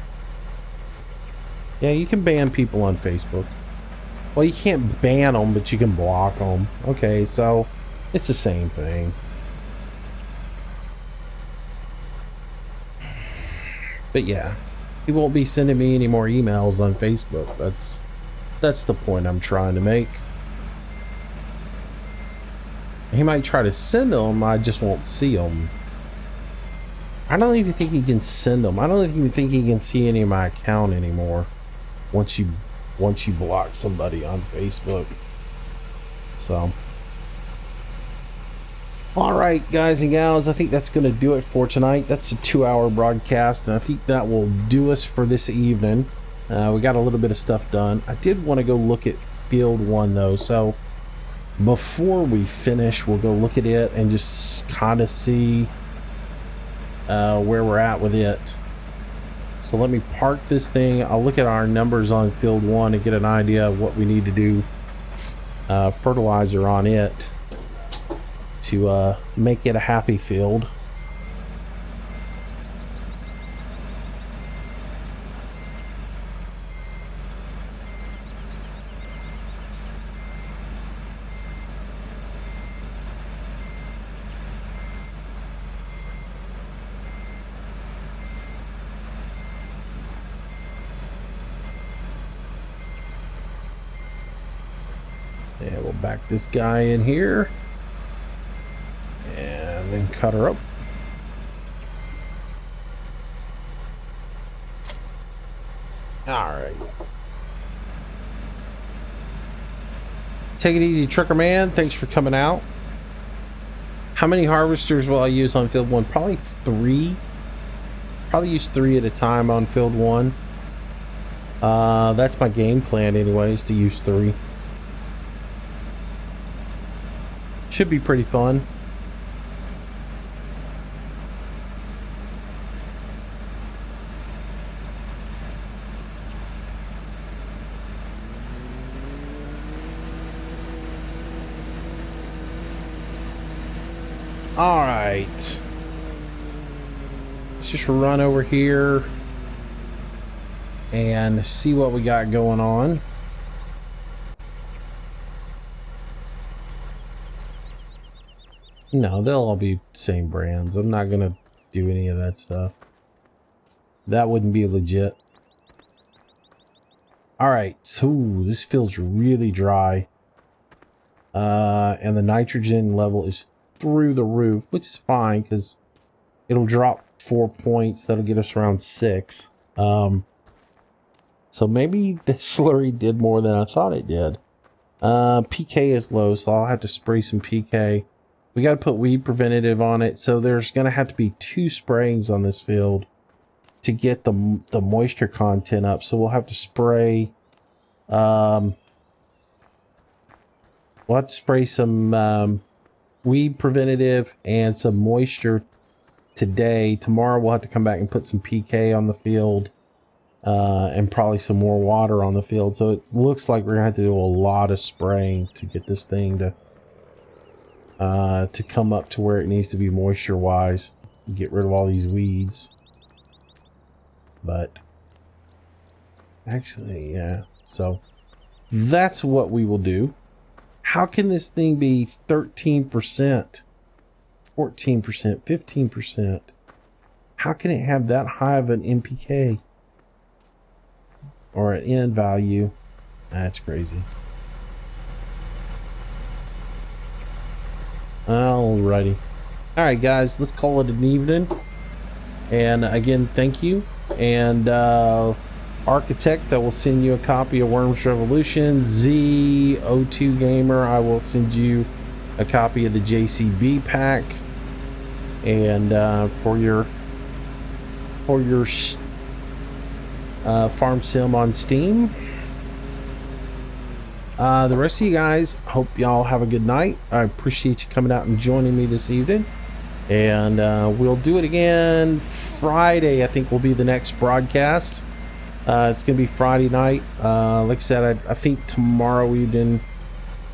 yeah, you can ban people on Facebook. Well, you can't ban them, but you can block them. Okay, so it's the same thing. But yeah, he won't be sending me any more emails on Facebook. That's the point I'm trying to make. He might try to send them, I just won't see them. I don't even think he can send them. I don't even think he can see any of my account anymore once you block somebody on Facebook. So, alright, guys and gals, I think that's going to do it for tonight. That's a 2-hour broadcast, and I think that will do us for this evening. We got a little bit of stuff done. I did want to go look at Field 1, though, so before we finish, we'll go look at it and just kind of see where we're at with it. So let me park this thing. I'll look at our numbers on Field 1 and get an idea of what we need to do fertilizer on it to make it a happy field. And we'll back this guy in here and then cut her up. Alright. Take it easy, Trucker Man. Thanks for coming out. How many harvesters will I use on Field 1? Probably 3. Probably use 3 at a time on Field 1. That's my game plan anyways, to use 3. Should be pretty fun. All right. Let's just run over here and see what we got going on. No, they'll all be same brands. I'm not gonna do any of that stuff. That wouldn't be legit. Alright, so this field's really dry. And the nitrogen level is through the roof, which is fine because it'll drop 4 points. That'll get us around 6. So maybe the slurry did more than I thought it did. PK is low, so I'll have to spray some PK. We got to put weed preventative on it, so there's going to have to be 2 sprayings on this field to get the moisture content up. So we'll have to spray, we'll have to spray some weed preventative and some moisture today. Tomorrow we'll have to come back and put some PK on the field, and probably some more water on the field. So it looks like we're gonna have to do a lot of spraying to get this thing to come up to where it needs to be moisture wise, get rid of all these weeds. But actually, yeah, so that's what we will do. How can this thing be 13%, 14%, 15%? How can it have that high of an NPK or an N value? That's crazy. Alrighty. Alright guys, let's call it an evening. And again, thank you. And Architect, I will send you a copy of Worms Revolution. Z02 Gamer, I will send you a copy of the JCB pack. And for your farm sim on Steam. The rest of you guys, hope y'all have a good night. I appreciate you coming out and joining me this evening. And we'll do it again Friday. I think will be the next broadcast. It's gonna be Friday night. Like I said, I think tomorrow evening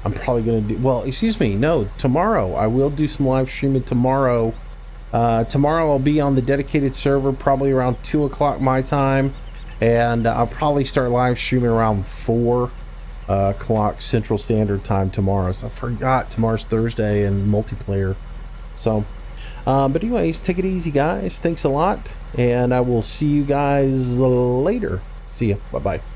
I'm probably gonna do, well, excuse me, no, tomorrow I will do some live streaming tomorrow. Tomorrow I'll be on the dedicated server probably around 2 o'clock my time, and I'll probably start live streaming around 4 o'clock Central Standard Time tomorrow. So I forgot tomorrow's Thursday and multiplayer. So but anyways, take it easy guys, thanks a lot, and I will see you guys later. See ya, bye bye.